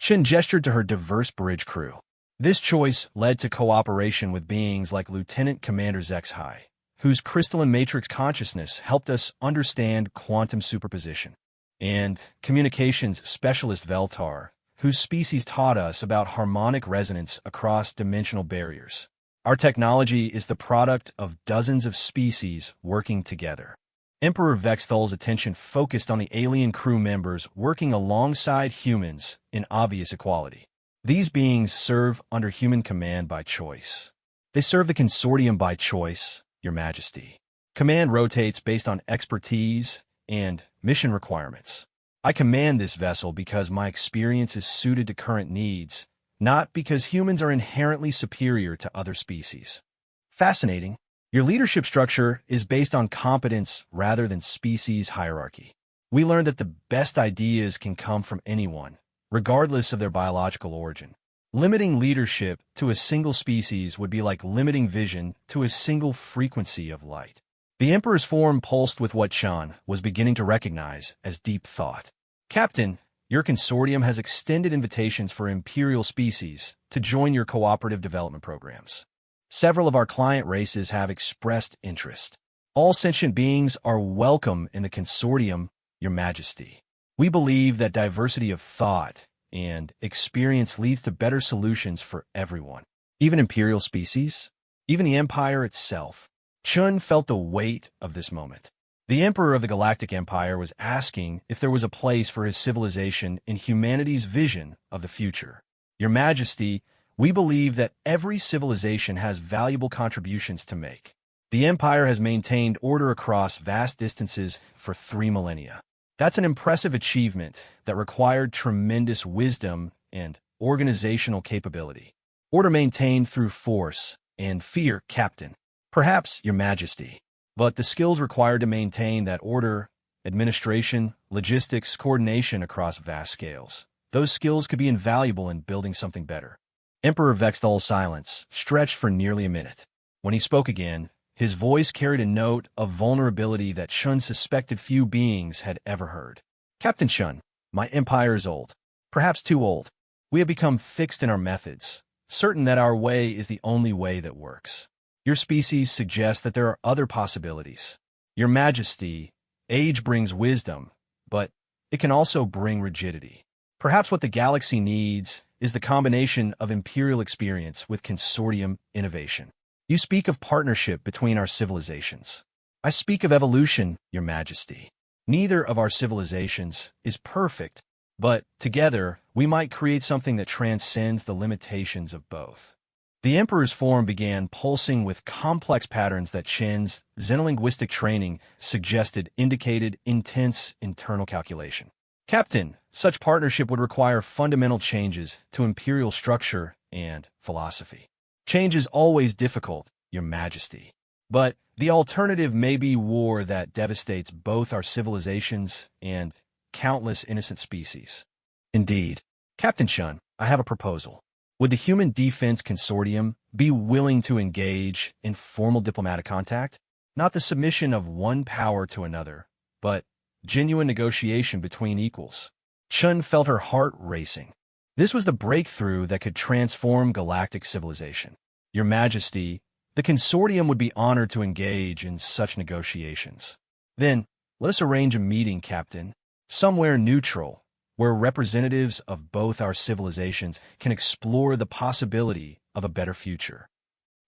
S1: Chen gestured to her diverse bridge crew. This choice led to cooperation with beings like Lieutenant Commander Zexhai, whose crystalline matrix consciousness helped us understand quantum superposition, and communications specialist Veltar, whose species taught us about harmonic resonance across dimensional barriers. Our technology is the product of dozens of species working together. Emperor Vexthul's attention focused on the alien crew members working alongside humans in obvious equality. These beings serve under human command by choice. They serve the consortium by choice, Your Majesty. Command rotates based on expertise and mission requirements. I command this vessel because my experience is suited to current needs, not because humans are inherently superior to other species. Fascinating. Your leadership structure is based on competence rather than species hierarchy. We learned that the best ideas can come from anyone, regardless of their biological origin. Limiting leadership to a single species would be like limiting vision to a single frequency of light. The Emperor's form pulsed with what Shan was beginning to recognize as deep thought. Captain, your consortium has extended invitations for Imperial species to join your cooperative development programs. Several of our client races have expressed interest. All sentient beings are welcome in the consortium, Your Majesty. We believe that diversity of thought and experience leads to better solutions for everyone. Even Imperial species? Even the Empire itself? Chun felt the weight of this moment. The Emperor of the Galactic Empire was asking if there was a place for his civilization in humanity's vision of the future. Your Majesty, we believe that every civilization has valuable contributions to make. The Empire has maintained order across vast distances for 3 millennia. That's an impressive achievement that required tremendous wisdom and organizational capability. Order maintained through force and fear, Captain. Perhaps, Your Majesty. But the skills required to maintain that order, administration, logistics, coordination across vast scales, those skills could be invaluable in building something better. Emperor Vexthal's silence stretched for nearly a minute. When he spoke again, his voice carried a note of vulnerability that Shun suspected few beings had ever heard. Captain Shun, my empire is old. Perhaps too old. We have become fixed in our methods, certain that our way is the only way that works. Your species suggests that there are other possibilities. Your Majesty, age brings wisdom, but it can also bring rigidity. Perhaps what the galaxy needs is the combination of imperial experience with consortium innovation. You speak of partnership between our civilizations. I speak of evolution, Your Majesty. Neither of our civilizations is perfect, but together we might create something that transcends the limitations of both. The Emperor's form began pulsing with complex patterns that Shen's xenolinguistic training suggested indicated intense internal calculation. Captain, such partnership would require fundamental changes to imperial structure and philosophy. Change is always difficult, Your Majesty. But the alternative may be war that devastates both our civilizations and countless innocent species. Indeed. Captain Shun, I have a proposal. Would the Human Defense Consortium be willing to engage in formal diplomatic contact? Not the submission of one power to another, but genuine negotiation between equals. Shun felt her heart racing. This was the breakthrough that could transform galactic civilization. Your Majesty, the consortium would be honored to engage in such negotiations. Then, let us arrange a meeting, Captain, somewhere neutral, where representatives of both our civilizations can explore the possibility of a better future.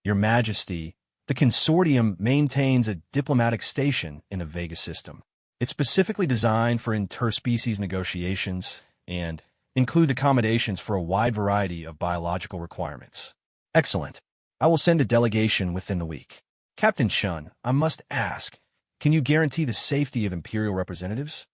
S1: Your Majesty, the consortium maintains a diplomatic station in the Vega system. It's specifically designed for interspecies negotiations and include accommodations for a wide variety of biological requirements. Excellent. I will send a delegation within the week. Captain Shun, I must ask, can you guarantee the safety of Imperial representatives?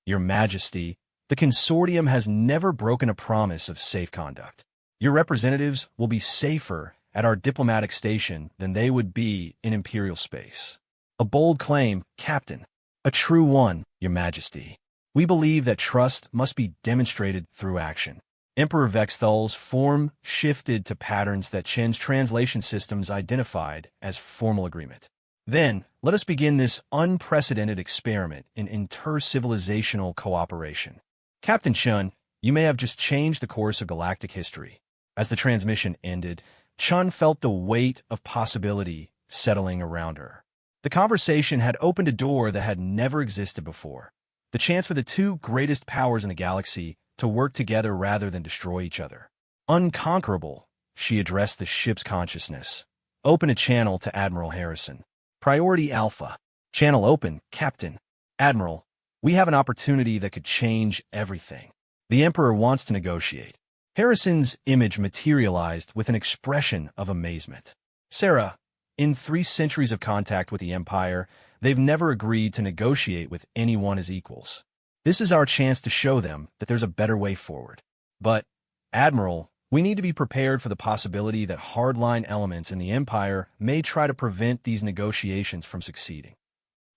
S1: Your Majesty, the consortium has never broken a promise of safe conduct. Your representatives will be safer at our diplomatic station than they would be in Imperial space. A bold claim, Captain. A true one, Your Majesty. We believe that trust must be demonstrated through action. Emperor Vexthal's form shifted to patterns that Shen's translation systems identified as formal agreement. Then, let us begin this unprecedented experiment in inter-civilizational cooperation. Captain Shun, you may have just changed the course of galactic history. As the transmission ended, Chun felt the weight of possibility settling around her. The conversation had opened a door that had never existed before. The chance for the two greatest powers in the galaxy to work together rather than destroy each other. Unconquerable, she addressed the ship's consciousness. Open a channel to Admiral Harrison. Priority Alpha. Channel open, Captain. Admiral, we have an opportunity that could change everything. The Emperor wants to negotiate. Harrison's image materialized with an expression of amazement. Sarah, in 3 centuries of contact with the Empire, they've never agreed to negotiate with anyone as equals. This is our chance to show them that there's a better way forward. But, Admiral, we need to be prepared for the possibility that hardline elements in the Empire may try to prevent these negotiations from succeeding.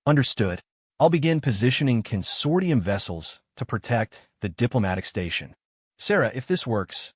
S1: Understood. I'll begin positioning consortium vessels to protect the diplomatic station. Sarah, if this works,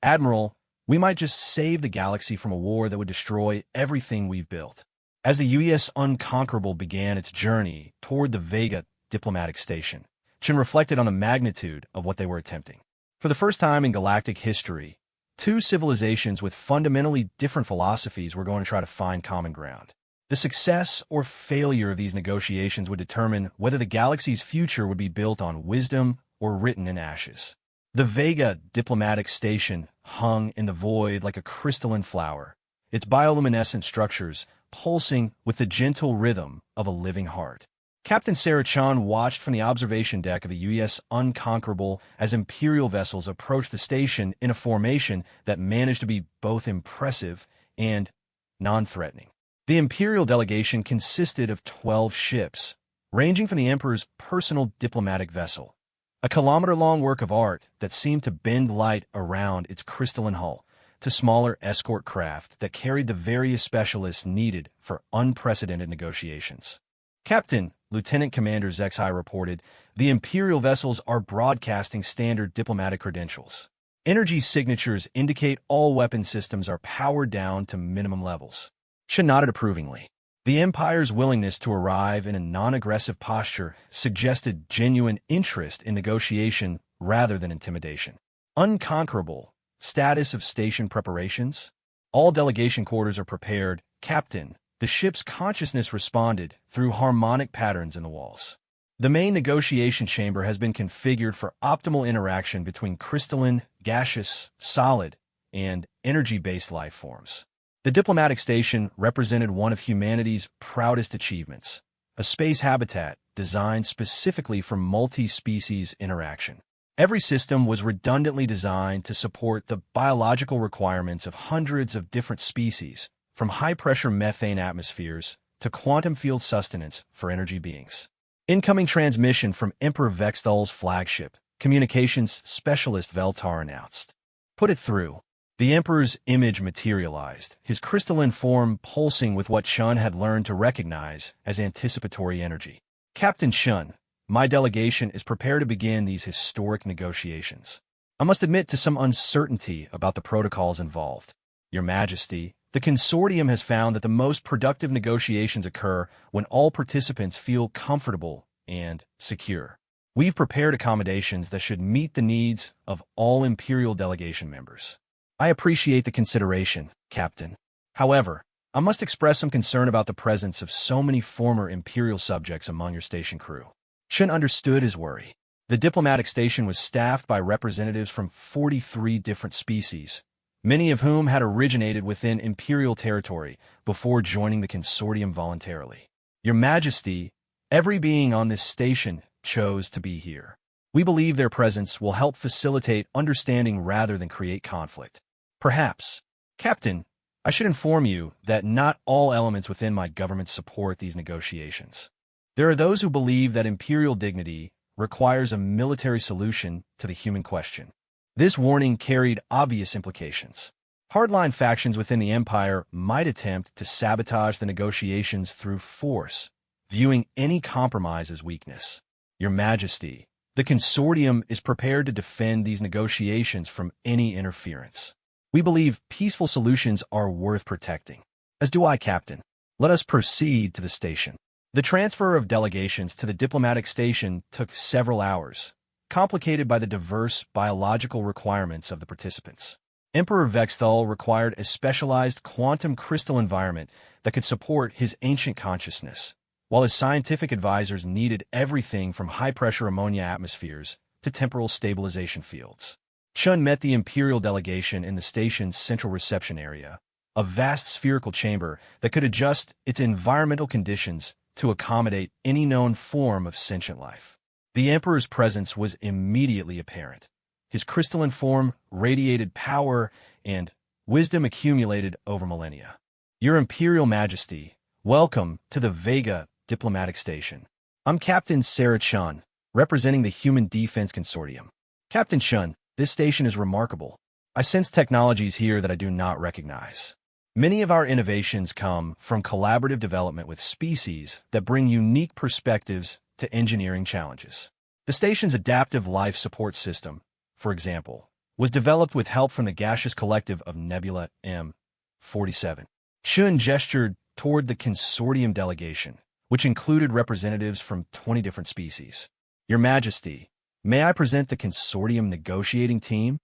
S1: Admiral, we might just save the galaxy from a war that would destroy everything we've built. As the UES Unconquerable began its journey toward the Vega diplomatic station, Chen reflected on the magnitude of what they were attempting. For the first time in galactic history, 2 civilizations with fundamentally different philosophies were going to try to find common ground. The success or failure of these negotiations would determine whether the galaxy's future would be built on wisdom or written in ashes. The Vega diplomatic station hung in the void like a crystalline flower, its bioluminescent structures pulsing with the gentle rhythm of a living heart. Captain Sarah Chan watched from the observation deck of the UES Unconquerable as Imperial vessels approached the station in a formation that managed to be both impressive and non-threatening. The Imperial delegation consisted of 12 ships, ranging from the Emperor's personal diplomatic vessel, a kilometer-long work of art that seemed to bend light around its crystalline hull, to smaller escort craft that carried the various specialists needed for unprecedented negotiations. Captain, Lieutenant Commander Zexai reported, the Imperial vessels are broadcasting standard diplomatic credentials. Energy signatures indicate all weapon systems are powered down to minimum levels. Shen nodded approvingly. The Empire's willingness to arrive in a non-aggressive posture suggested genuine interest in negotiation rather than intimidation. Unconquerable. Status of station preparations? All delegation quarters are prepared, Captain. The ship's consciousness responded through harmonic patterns in the walls. The main negotiation chamber has been configured for optimal interaction between crystalline, gaseous, solid, and energy-based life forms. The diplomatic station represented one of humanity's proudest achievements, a space habitat designed specifically for multi-species interaction. Every system was redundantly designed to support the biological requirements of hundreds of different species, from high-pressure methane atmospheres to quantum field sustenance for energy beings. Incoming transmission from Emperor Vexthal's flagship, Communications Specialist Veltar announced. Put it through. The Emperor's image materialized, his crystalline form pulsing with what Shun had learned to recognize as anticipatory energy. Captain Shun, my delegation is prepared to begin these historic negotiations. I must admit to some uncertainty about the protocols involved. Your Majesty, the Consortium has found that the most productive negotiations occur when all participants feel comfortable and secure. We've prepared accommodations that should meet the needs of all Imperial delegation members. I appreciate the consideration, Captain. However, I must express some concern about the presence of so many former Imperial subjects among your station crew. Shun understood his worry. The diplomatic station was staffed by representatives from 43 different species, many of whom had originated within Imperial territory before joining the Consortium voluntarily. Your Majesty, every being on this station chose to be here. We believe their presence will help facilitate understanding rather than create conflict. Perhaps, Captain, I should inform you that not all elements within my government support these negotiations. There are those who believe that imperial dignity requires a military solution to the human question. This warning carried obvious implications. Hardline factions within the Empire might attempt to sabotage the negotiations through force, viewing any compromise as weakness. Your Majesty, the Consortium is prepared to defend these negotiations from any interference. We believe peaceful solutions are worth protecting. As do I, Captain. Let us proceed to the station. The transfer of delegations to the diplomatic station took several hours, complicated by the diverse biological requirements of the participants. Emperor Vexthal required a specialized quantum crystal environment that could support his ancient consciousness, while his scientific advisors needed everything from high-pressure ammonia atmospheres to temporal stabilization fields. Chun met the Imperial delegation in the station's central reception area, a vast spherical chamber that could adjust its environmental conditions to accommodate any known form of sentient life. The Emperor's presence was immediately apparent. His crystalline form radiated power and wisdom accumulated over millennia. Your Imperial Majesty, welcome to the Vega Diplomatic Station. I'm Captain Sarah Chun, representing the Human Defense Consortium. Captain Chun, this station is remarkable. I sense technologies here that I do not recognize. Many of our innovations come from collaborative development with species that bring unique perspectives to engineering challenges. The station's adaptive life support system, for example, was developed with help from the gaseous collective of Nebula M47. Shun gestured toward the Consortium delegation, which included representatives from 20 different species. Your Majesty, may I present the Consortium negotiating team?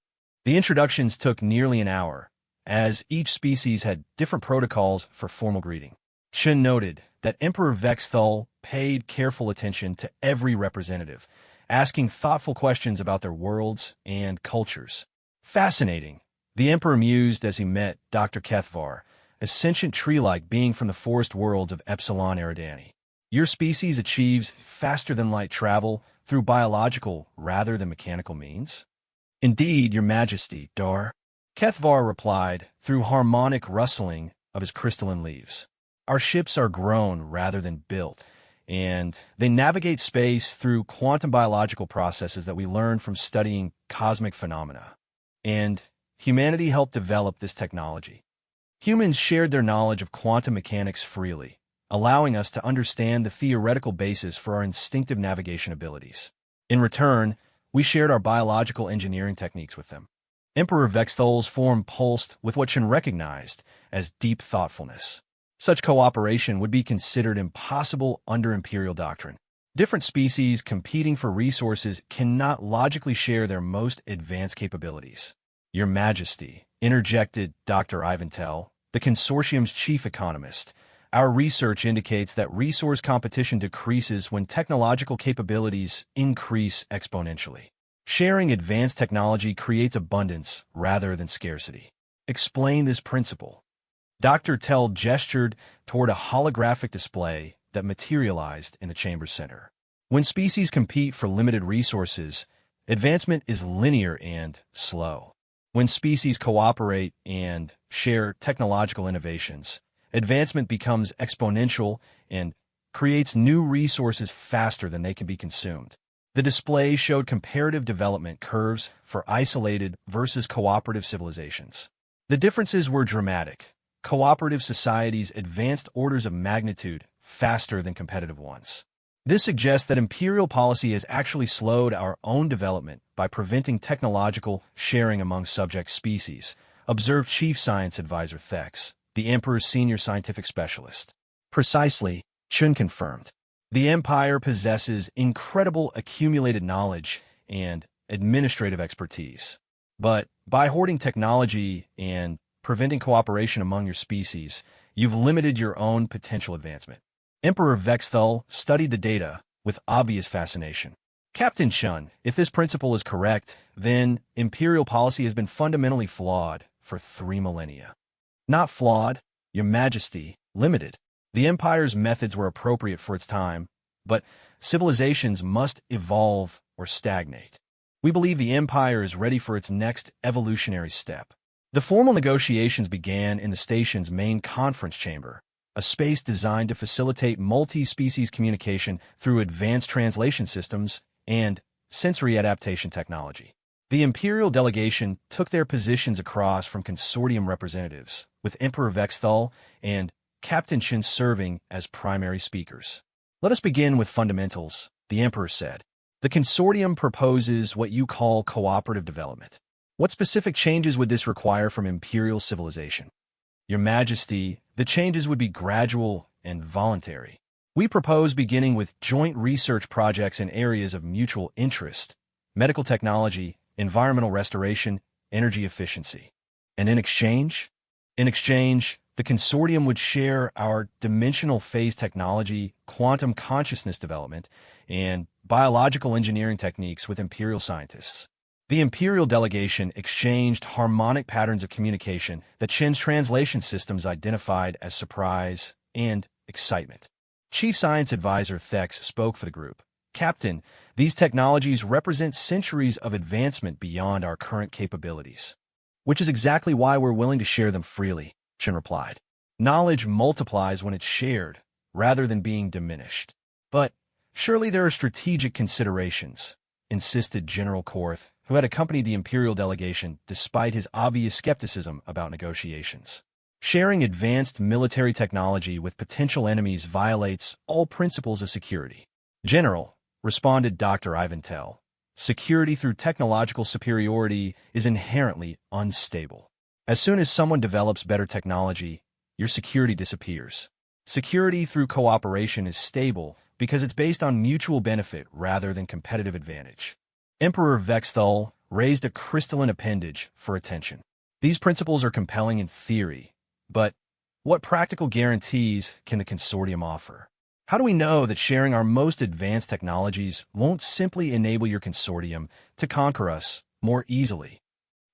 S1: The introductions took nearly an hour, as each species had different protocols for formal greeting. Shun noted that Emperor Vexthal paid careful attention to every representative, asking thoughtful questions about their worlds and cultures. Fascinating, the Emperor mused as he met Dr. Kethvar, a sentient tree-like being from the forest worlds of Epsilon Eridani. Your species achieves faster-than-light travel through biological rather than mechanical means? Indeed, Your Majesty, Dar. Kethvar replied through harmonic rustling of his crystalline leaves. Our ships are grown rather than built, and they navigate space through quantum biological processes that we learn from studying cosmic phenomena. And humanity helped develop this technology. Humans shared their knowledge of quantum mechanics freely, allowing us to understand the theoretical basis for our instinctive navigation abilities. In return, we shared our biological engineering techniques with them. Emperor Vexthol's form pulsed with what Chen recognized as deep thoughtfulness. Such cooperation would be considered impossible under Imperial doctrine. Different species competing for resources cannot logically share their most advanced capabilities. Your Majesty, interjected Dr. Ivantel, the consortium's chief economist, our research indicates that resource competition decreases when technological capabilities increase exponentially. Sharing advanced technology creates abundance rather than scarcity. Explain this principle. Dr. Tell gestured toward a holographic display that materialized in the chamber's center. When species compete for limited resources, advancement is linear and slow. When species cooperate and share technological innovations, advancement becomes exponential and creates new resources faster than they can be consumed. The display showed comparative development curves for isolated versus cooperative civilizations. The differences were dramatic. Cooperative societies advanced orders of magnitude faster than competitive ones. This suggests that imperial policy has actually slowed our own development by preventing technological sharing among subject species, observed Chief Science Advisor Thex, the Emperor's senior scientific specialist. Precisely, Chun confirmed. The Empire possesses incredible accumulated knowledge and administrative expertise. But by hoarding technology and preventing cooperation among your species, you've limited your own potential advancement. Emperor Vexthul studied the data with obvious fascination. Captain Chun, if this principle is correct, then imperial policy has been fundamentally flawed for 3 millennia. Not flawed, Your Majesty, limited. The Empire's methods were appropriate for its time, but civilizations must evolve or stagnate. We believe the Empire is ready for its next evolutionary step. The formal negotiations began in the station's main conference chamber, a space designed to facilitate multi-species communication through advanced translation systems and sensory adaptation technology. The Imperial delegation took their positions across from consortium representatives, with Emperor Vexthul and Captain Chin serving as primary speakers. Let us begin with fundamentals, the Emperor said. The consortium proposes what you call cooperative development. What specific changes would this require from imperial civilization? Your Majesty, the changes would be gradual and voluntary. We propose beginning with joint research projects in areas of mutual interest, medical technology, environmental restoration, energy efficiency. And in exchange? In exchange, the consortium would share our dimensional phase technology, quantum consciousness development, and biological engineering techniques with imperial scientists. The imperial delegation exchanged harmonic patterns of communication that Chen's translation systems identified as surprise and excitement. Chief Science Advisor Thex spoke for the group. Captain, these technologies represent centuries of advancement beyond our current capabilities, which is exactly why we're willing to share them freely, Chen replied. Knowledge multiplies when it's shared, rather than being diminished. But surely there are strategic considerations, insisted General Korth, who had accompanied the imperial delegation despite his obvious skepticism about negotiations. Sharing advanced military technology with potential enemies violates all principles of security. General, responded Dr. Ivantel, security through technological superiority is inherently unstable. As soon as someone develops better technology, your security disappears. Security through cooperation is stable because it's based on mutual benefit rather than competitive advantage. Emperor Vexthul raised a crystalline appendage for attention. These principles are compelling in theory, but what practical guarantees can the consortium offer? How do we know that sharing our most advanced technologies won't simply enable your consortium to conquer us more easily?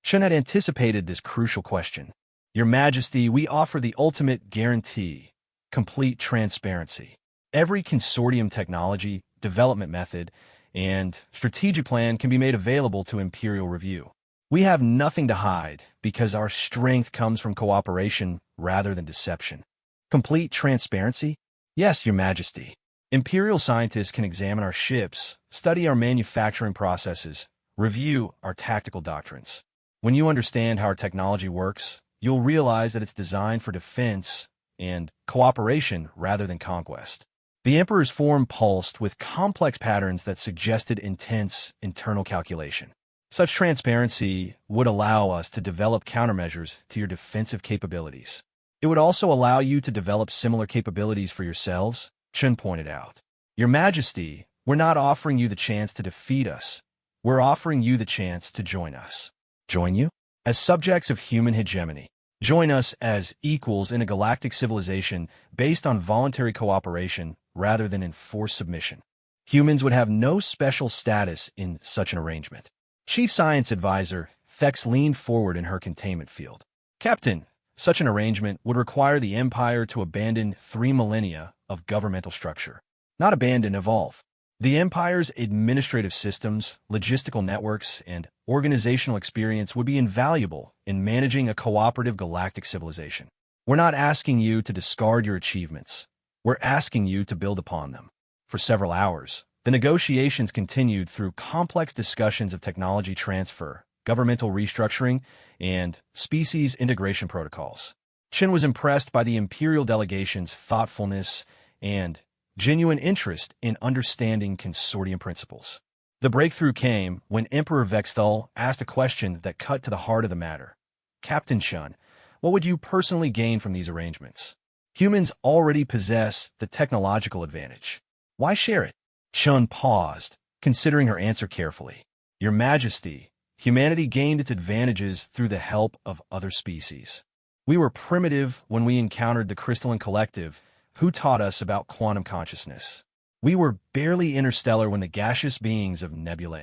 S1: Chen had anticipated this crucial question. Your Majesty, we offer the ultimate guarantee, complete transparency. Every consortium technology, development method, and strategic plan can be made available to Imperial review. We have nothing to hide because our strength comes from cooperation rather than deception. Complete transparency? Yes, Your Majesty. Imperial scientists can examine our ships, study our manufacturing processes, review our tactical doctrines. When you understand how our technology works, you'll realize that it's designed for defense and cooperation rather than conquest. The Emperor's form pulsed with complex patterns that suggested intense internal calculation. Such transparency would allow us to develop countermeasures to your defensive capabilities. It would also allow you to develop similar capabilities for yourselves, Chen pointed out. Your Majesty, we're not offering you the chance to defeat us. We're offering you the chance to join us. Join you? As subjects of human hegemony. Join us as equals in a galactic civilization based on voluntary cooperation rather than enforced submission. Humans would have no special status in such an arrangement. Chief Science Advisor Thex leaned forward in her containment field. Captain, such an arrangement would require the Empire to abandon 3 millennia of governmental structure. Not abandon, evolve. The Empire's administrative systems, logistical networks, and organizational experience would be invaluable in managing a cooperative galactic civilization. We're not asking you to discard your achievements. We're asking you to build upon them. For several hours, the negotiations continued through complex discussions of technology transfer, governmental restructuring, and species integration protocols. Chen was impressed by the Imperial delegation's thoughtfulness and genuine interest in understanding consortium principles. The breakthrough came when Emperor Vexthal asked a question that cut to the heart of the matter. Captain Chen, what would you personally gain from these arrangements? Humans already possess the technological advantage. Why share it? Chen paused, considering her answer carefully. Your Majesty, humanity gained its advantages through the help of other species. We were primitive when we encountered the crystalline collective, who taught us about quantum consciousness. We were barely interstellar when the gaseous beings of Nebula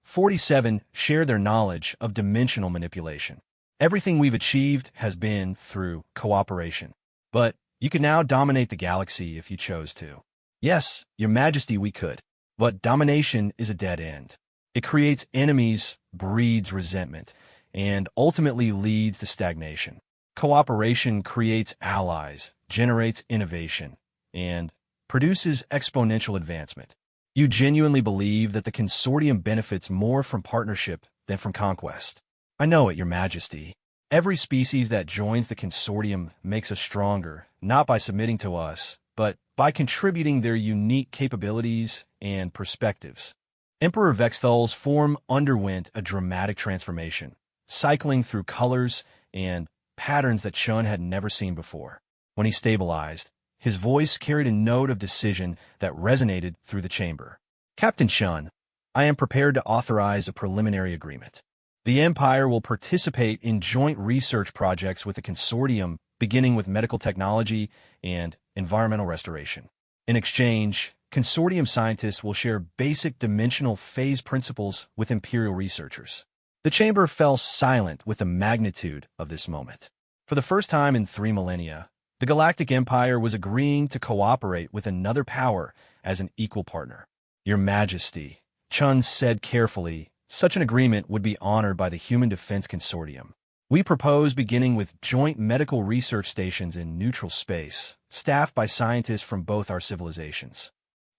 S1: M47 shared their knowledge of dimensional manipulation. Everything we've achieved has been through cooperation. But you could now dominate the galaxy if you chose to. Yes, Your Majesty, we could. But domination is a dead end. It creates enemies, breeds resentment, and ultimately leads to stagnation. Cooperation creates allies, generates innovation, and produces exponential advancement. You genuinely believe that the consortium benefits more from partnership than from conquest. I know it, Your Majesty. Every species that joins the consortium makes us stronger, not by submitting to us, but by contributing their unique capabilities and perspectives. Emperor Vexthal's form underwent a dramatic transformation, cycling through colors and patterns that Chen had never seen before. When he stabilized, his voice carried a note of decision that resonated through the chamber. Captain Chen, I am prepared to authorize a preliminary agreement. The Empire will participate in joint research projects with the consortium, beginning with medical technology and environmental restoration. In exchange, consortium scientists will share basic dimensional phase principles with Imperial researchers. The chamber fell silent with the magnitude of this moment. For the first time in 3 millennia, the Galactic Empire was agreeing to cooperate with another power as an equal partner. Your Majesty, Chen said carefully, such an agreement would be honored by the Human Defense Consortium. We propose beginning with joint medical research stations in neutral space, staffed by scientists from both our civilizations.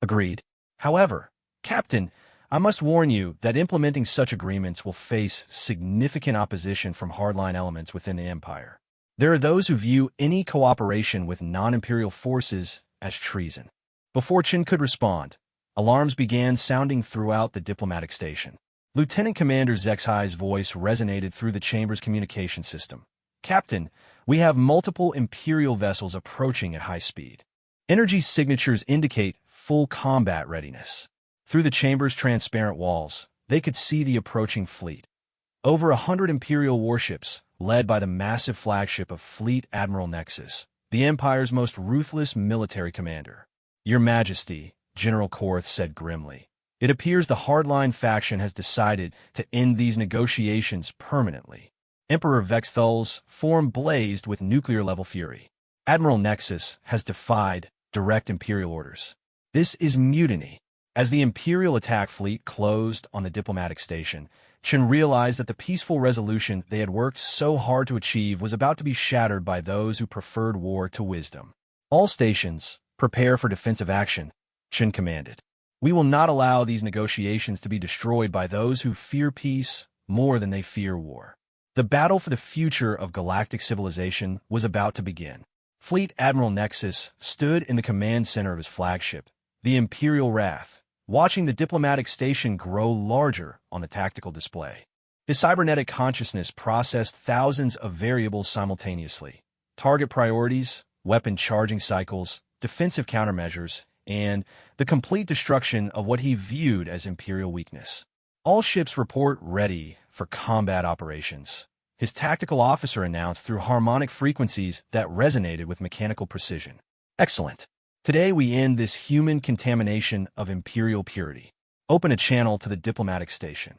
S1: Agreed. However, Captain, I must warn you that implementing such agreements will face significant opposition from hardline elements within the Empire. There are those who view any cooperation with non-imperial forces as treason. Before Chen could respond, alarms began sounding throughout the diplomatic station. Lieutenant Commander Zexai's voice resonated through the chamber's communication system. Captain, we have multiple Imperial vessels approaching at high speed. Energy signatures indicate full combat readiness. Through the chamber's transparent walls, they could see the approaching fleet. Over 100 Imperial warships, led by the massive flagship of Fleet Admiral Nexus, the Empire's most ruthless military commander. Your Majesty, General Korth said grimly. It appears the hardline faction has decided to end these negotiations permanently. Emperor Vexthal's form blazed with nuclear-level fury. Admiral Nexus has defied direct Imperial orders. This is mutiny. As the Imperial attack fleet closed on the diplomatic station, Chen realized that the peaceful resolution they had worked so hard to achieve was about to be shattered by those who preferred war to wisdom. All stations, prepare for defensive action, Chen commanded. We will not allow these negotiations to be destroyed by those who fear peace more than they fear war. The battle for the future of galactic civilization was about to begin. Fleet Admiral Nexus stood in the command center of his flagship, the Imperial Wrath, watching the diplomatic station grow larger on the tactical display. His cybernetic consciousness processed thousands of variables simultaneously: target priorities, weapon charging cycles, defensive countermeasures, and the complete destruction of what he viewed as Imperial weakness. All ships report ready for combat operations, his tactical officer announced through harmonic frequencies that resonated with mechanical precision. Excellent. Today we end this human contamination of Imperial purity. Open a channel to the diplomatic station.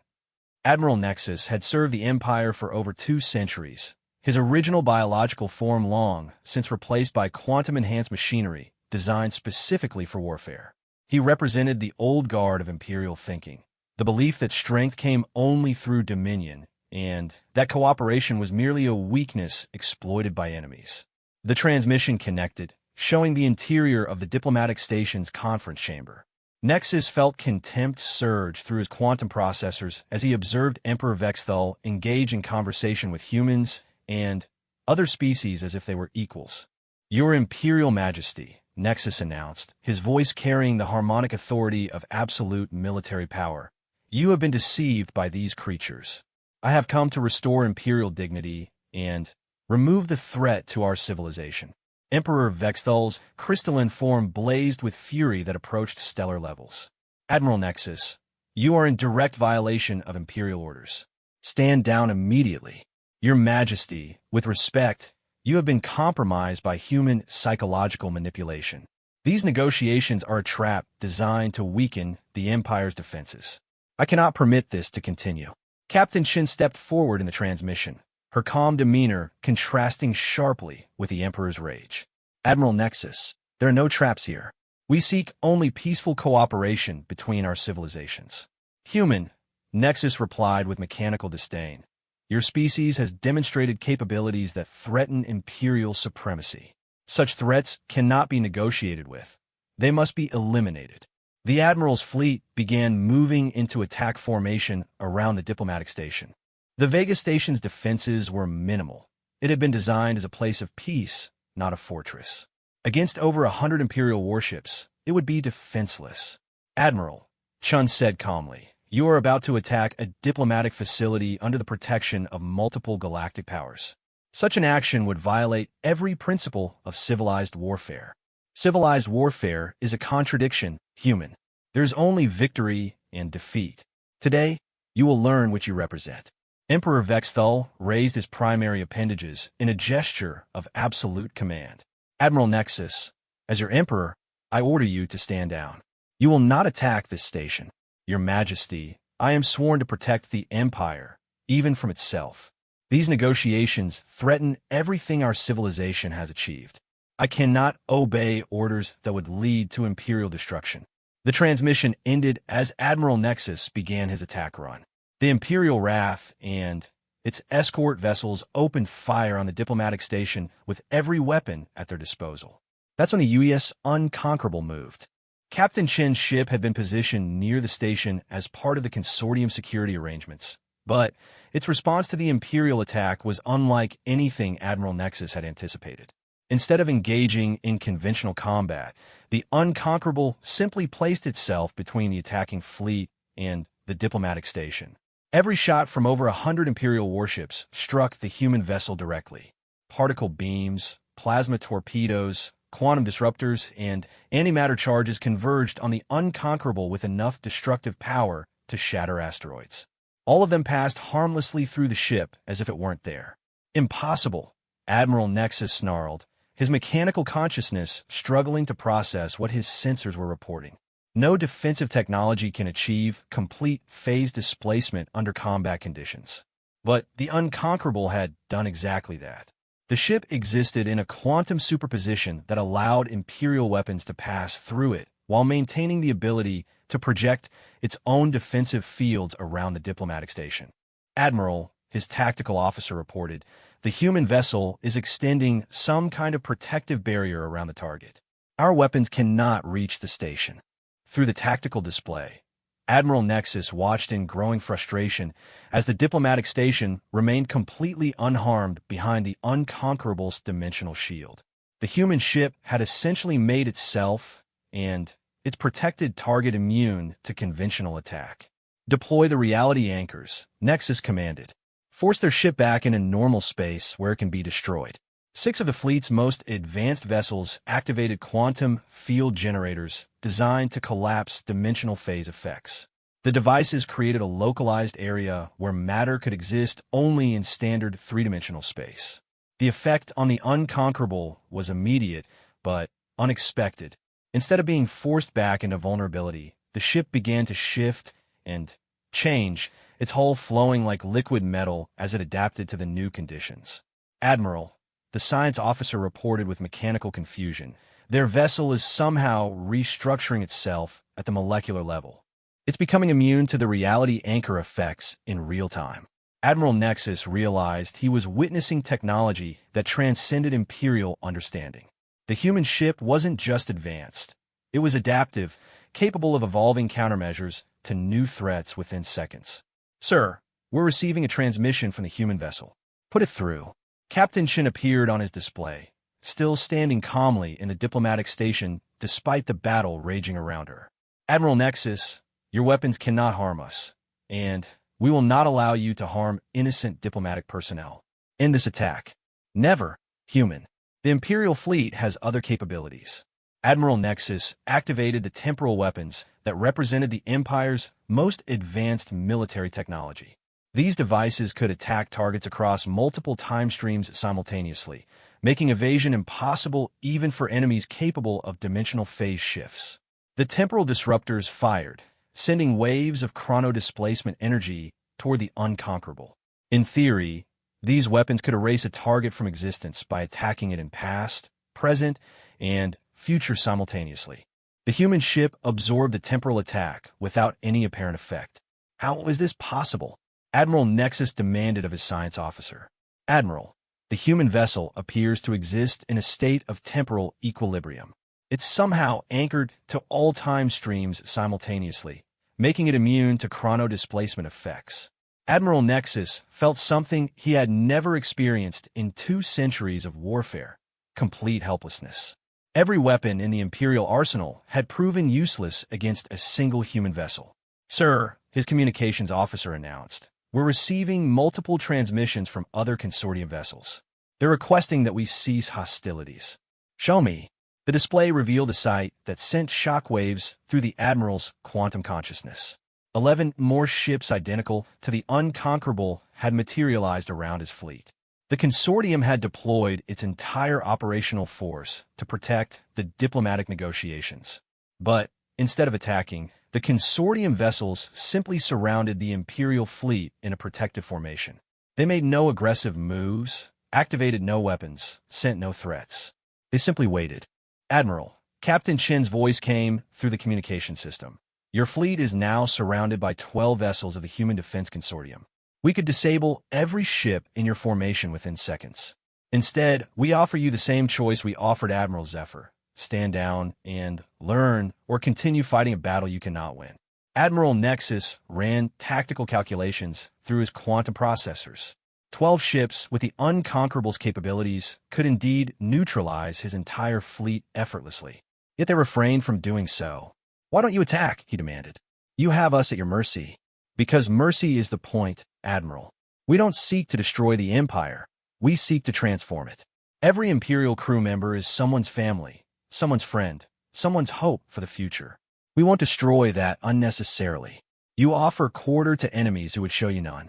S1: Admiral Nexus had served the Empire for over 2 centuries, his original biological form long since replaced by quantum-enhanced machinery designed specifically for warfare. He represented the old guard of Imperial thinking, the belief that strength came only through dominion, and that cooperation was merely a weakness exploited by enemies. The transmission connected, showing the interior of the diplomatic station's conference chamber. Nexus felt contempt surge through his quantum processors as he observed Emperor Vexthal engage in conversation with humans and other species as if they were equals. "Your Imperial Majesty," Nexus announced, his voice carrying the harmonic authority of absolute military power, "you have been deceived by these creatures. I have come to restore Imperial dignity and remove the threat to our civilization." Emperor Vexthal's crystalline form blazed with fury that approached stellar levels. "Admiral Nexus, you are in direct violation of Imperial orders. Stand down immediately. Your Majesty, with respect, you have been compromised by human psychological manipulation. These negotiations are a trap designed to weaken the Empire's defenses. I cannot permit this to continue." Captain Shin stepped forward in the transmission, her calm demeanor contrasting sharply with the Emperor's rage. "Admiral Nexus, there are no traps here. We seek only peaceful cooperation between our civilizations." "Human," Nexus replied with mechanical disdain, "your species has demonstrated capabilities that threaten Imperial supremacy. Such threats cannot be negotiated with. They must be eliminated." The Admiral's fleet began moving into attack formation around the diplomatic station. The Vega Station's defenses were minimal. It had been designed as a place of peace, not a fortress. Against over 100 Imperial warships, it would be defenseless. "Admiral," Chun said calmly, "you are about to attack a diplomatic facility under the protection of multiple galactic powers. Such an action would violate every principle of civilized warfare. Civilized warfare is a contradiction, human. There is only victory and defeat. Today, you will learn what you represent." Emperor Vexthal raised his primary appendages in a gesture of absolute command. "Admiral Nexus, as your Emperor, I order you to stand down. You will not attack this station. Your Majesty, I am sworn to protect the Empire, even from itself. These negotiations threaten everything our civilization has achieved. I cannot obey orders that would lead to Imperial destruction." The transmission ended as Admiral Nexus began his attack run. The Imperial Wrath and its escort vessels opened fire on the diplomatic station with every weapon at their disposal. That's when the UES Unconquerable moved. Captain Chen's ship had been positioned near the station as part of the consortium security arrangements, but its response to the Imperial attack was unlike anything Admiral Nexus had anticipated. Instead of engaging in conventional combat, the Unconquerable simply placed itself between the attacking fleet and the diplomatic station. Every shot from over 100 Imperial warships struck the human vessel directly. Particle beams, plasma torpedoes, quantum disruptors, and antimatter charges converged on the Unconquerable with enough destructive power to shatter asteroids. All of them passed harmlessly through the ship as if it weren't there. "Impossible," Admiral Nexus snarled, his mechanical consciousness struggling to process what his sensors were reporting. No defensive technology can achieve complete phase displacement under combat conditions. But the Unconquerable had done exactly that. The ship existed in a quantum superposition that allowed Imperial weapons to pass through it while maintaining the ability to project its own defensive fields around the diplomatic station. "Admiral," his tactical officer reported, "the human vessel is extending some kind of protective barrier around the target. Our weapons cannot reach the station." Through the tactical display, Admiral Nexus watched in growing frustration as the diplomatic station remained completely unharmed behind the Unconquerable's dimensional shield. The human ship had essentially made itself and its protected target immune to conventional attack. Deploy the reality anchors, Nexus commanded. Force their ship back into normal space where it can be destroyed. 6 of the fleet's most advanced vessels activated quantum field generators designed to collapse dimensional phase effects. The devices created a localized area where matter could exist only in standard 3-dimensional space. The effect on the Unconquerable was immediate, but unexpected. Instead of being forced back into vulnerability, the ship began to shift and change, its hull flowing like liquid metal as it adapted to the new conditions. Admiral, the science officer reported with mechanical confusion, their vessel is somehow restructuring itself at the molecular level. It's becoming immune to the reality anchor effects in real time. Admiral Nexus realized he was witnessing technology that transcended Imperial understanding. The human ship wasn't just advanced. It was adaptive, capable of evolving countermeasures to new threats within seconds. Sir, we're receiving a transmission from the human vessel. Put it through. Captain Chin appeared on his display, still standing calmly in the diplomatic station despite the battle raging around her. Admiral Nexus, your weapons cannot harm us, and we will not allow you to harm innocent diplomatic personnel. End this attack. Never, human. The Imperial fleet has other capabilities. Admiral Nexus activated the temporal weapons that represented the Empire's most advanced military technology. These devices could attack targets across multiple time streams simultaneously, making evasion impossible even for enemies capable of dimensional phase shifts. The temporal disruptors fired, sending waves of chrono-displacement energy toward the Unconquerable. In theory, these weapons could erase a target from existence by attacking it in past, present, and future simultaneously. The human ship absorbed the temporal attack without any apparent effect. How was this possible? Admiral Nexus demanded of his science officer. Admiral, the human vessel appears to exist in a state of temporal equilibrium. It's somehow anchored to all time streams simultaneously, making it immune to chrono-displacement effects. Admiral Nexus felt something he had never experienced in 2 centuries of warfare: complete helplessness. Every weapon in the Imperial arsenal had proven useless against a single human vessel. Sir, his communications officer announced, we're receiving multiple transmissions from other consortium vessels. They're requesting that we cease hostilities. Show me. The display revealed a sight that sent shockwaves through the Admiral's quantum consciousness. 11 more ships identical to the Unconquerable had materialized around his fleet. The consortium had deployed its entire operational force to protect the diplomatic negotiations. But instead of attacking, the consortium vessels simply surrounded the Imperial fleet in a protective formation. They made no aggressive moves, activated no weapons, sent no threats. They simply waited. Admiral, Captain Chin's voice came through the communication system. Your fleet is now surrounded by 12 vessels of the Human Defense Consortium. We could disable every ship in your formation within seconds. Instead, we offer you the same choice we offered Admiral Zephyr. Stand down and learn, or continue fighting a battle you cannot win. Admiral Nexus ran tactical calculations through his quantum processors. 12 ships with the Unconquerable's capabilities could indeed neutralize his entire fleet effortlessly. Yet they refrained from doing so. Why don't you attack? He demanded. You have us at your mercy. Because mercy is the point, Admiral. We don't seek to destroy the Empire. We seek to transform it. Every Imperial crew member is someone's family, someone's friend, someone's hope for the future. We won't destroy that unnecessarily. You offer quarter to enemies who would show you none.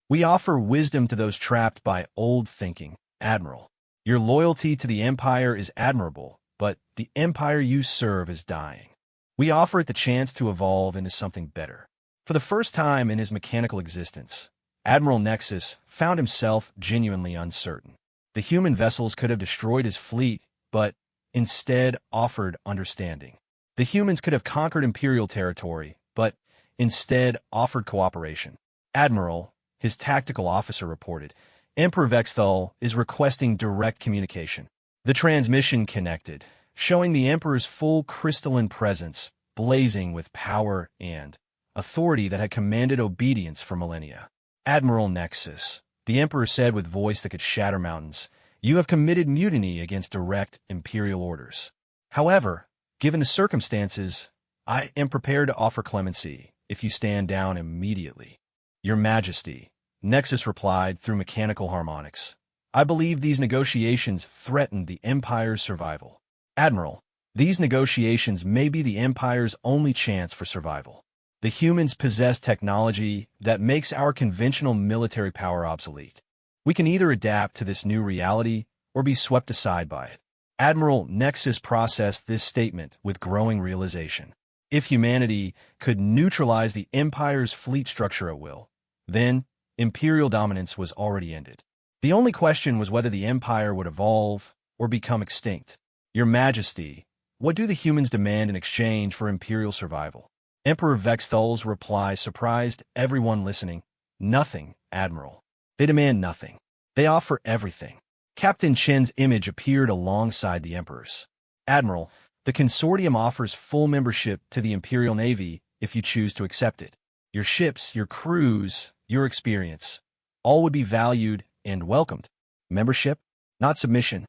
S1: We offer wisdom to those trapped by old thinking, Admiral. Your loyalty to the Empire is admirable, but the Empire you serve is dying. We offer it the chance to evolve into something better. For the first time in his mechanical existence, Admiral Nexus found himself genuinely uncertain. The human vessels could have destroyed his fleet, but instead offered understanding. The humans could have conquered Imperial territory, but instead offered cooperation. Admiral, his tactical officer reported, Emperor Vexthal is requesting direct communication. The transmission connected, showing the Emperor's full crystalline presence, blazing with power and authority that had commanded obedience for millennia. Admiral Nexus, the Emperor said with voice that could shatter mountains, You have committed mutiny against direct imperial orders. However, given the circumstances, I am prepared to offer clemency if you stand down immediately. Your Majesty, Nexus replied through mechanical harmonics. I believe these negotiations threaten the Empire's survival. Admiral, these negotiations may be the Empire's only chance for survival. The humans possess technology that makes our conventional military power obsolete. We can either adapt to this new reality or be swept aside by it. Admiral Nexus processed this statement with growing realization. If humanity could neutralize the Empire's fleet structure at will, then Imperial dominance was already ended. The only question was whether the Empire would evolve or become extinct. Your Majesty, what do the humans demand in exchange for Imperial survival? Emperor Vexthol's reply surprised everyone listening. Nothing, Admiral. They demand nothing. They offer everything. Captain Chen's image appeared alongside the Emperor's. Admiral, the Consortium offers full membership to the Imperial Navy if you choose to accept it. Your ships, your crews, your experience, all would be valued and welcomed. Membership, not submission.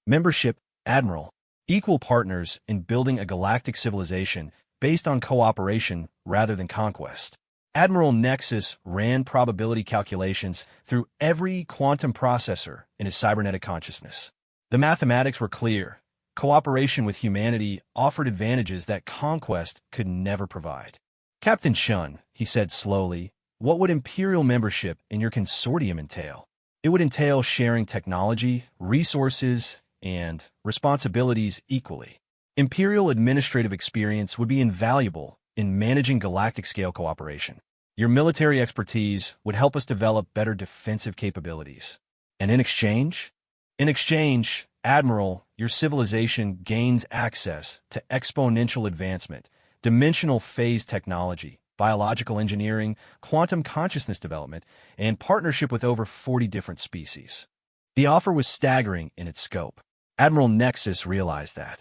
S1: Membership, Admiral. Equal partners in building a galactic civilization based on cooperation rather than conquest. Admiral Nexus ran probability calculations through every quantum processor in his cybernetic consciousness. The mathematics were clear. Cooperation with humanity offered advantages that conquest could never provide. Captain Shun, he said slowly, what would Imperial membership in your consortium entail? It would entail sharing technology, resources, and responsibilities equally. Imperial administrative experience would be invaluable in managing galactic-scale cooperation. Your military expertise would help us develop better defensive capabilities. And in exchange? In exchange, Admiral, your civilization gains access to exponential advancement, dimensional phase technology, biological engineering, quantum consciousness development, and partnership with over 40 different species. The offer was staggering in its scope. Admiral Nexus realized that.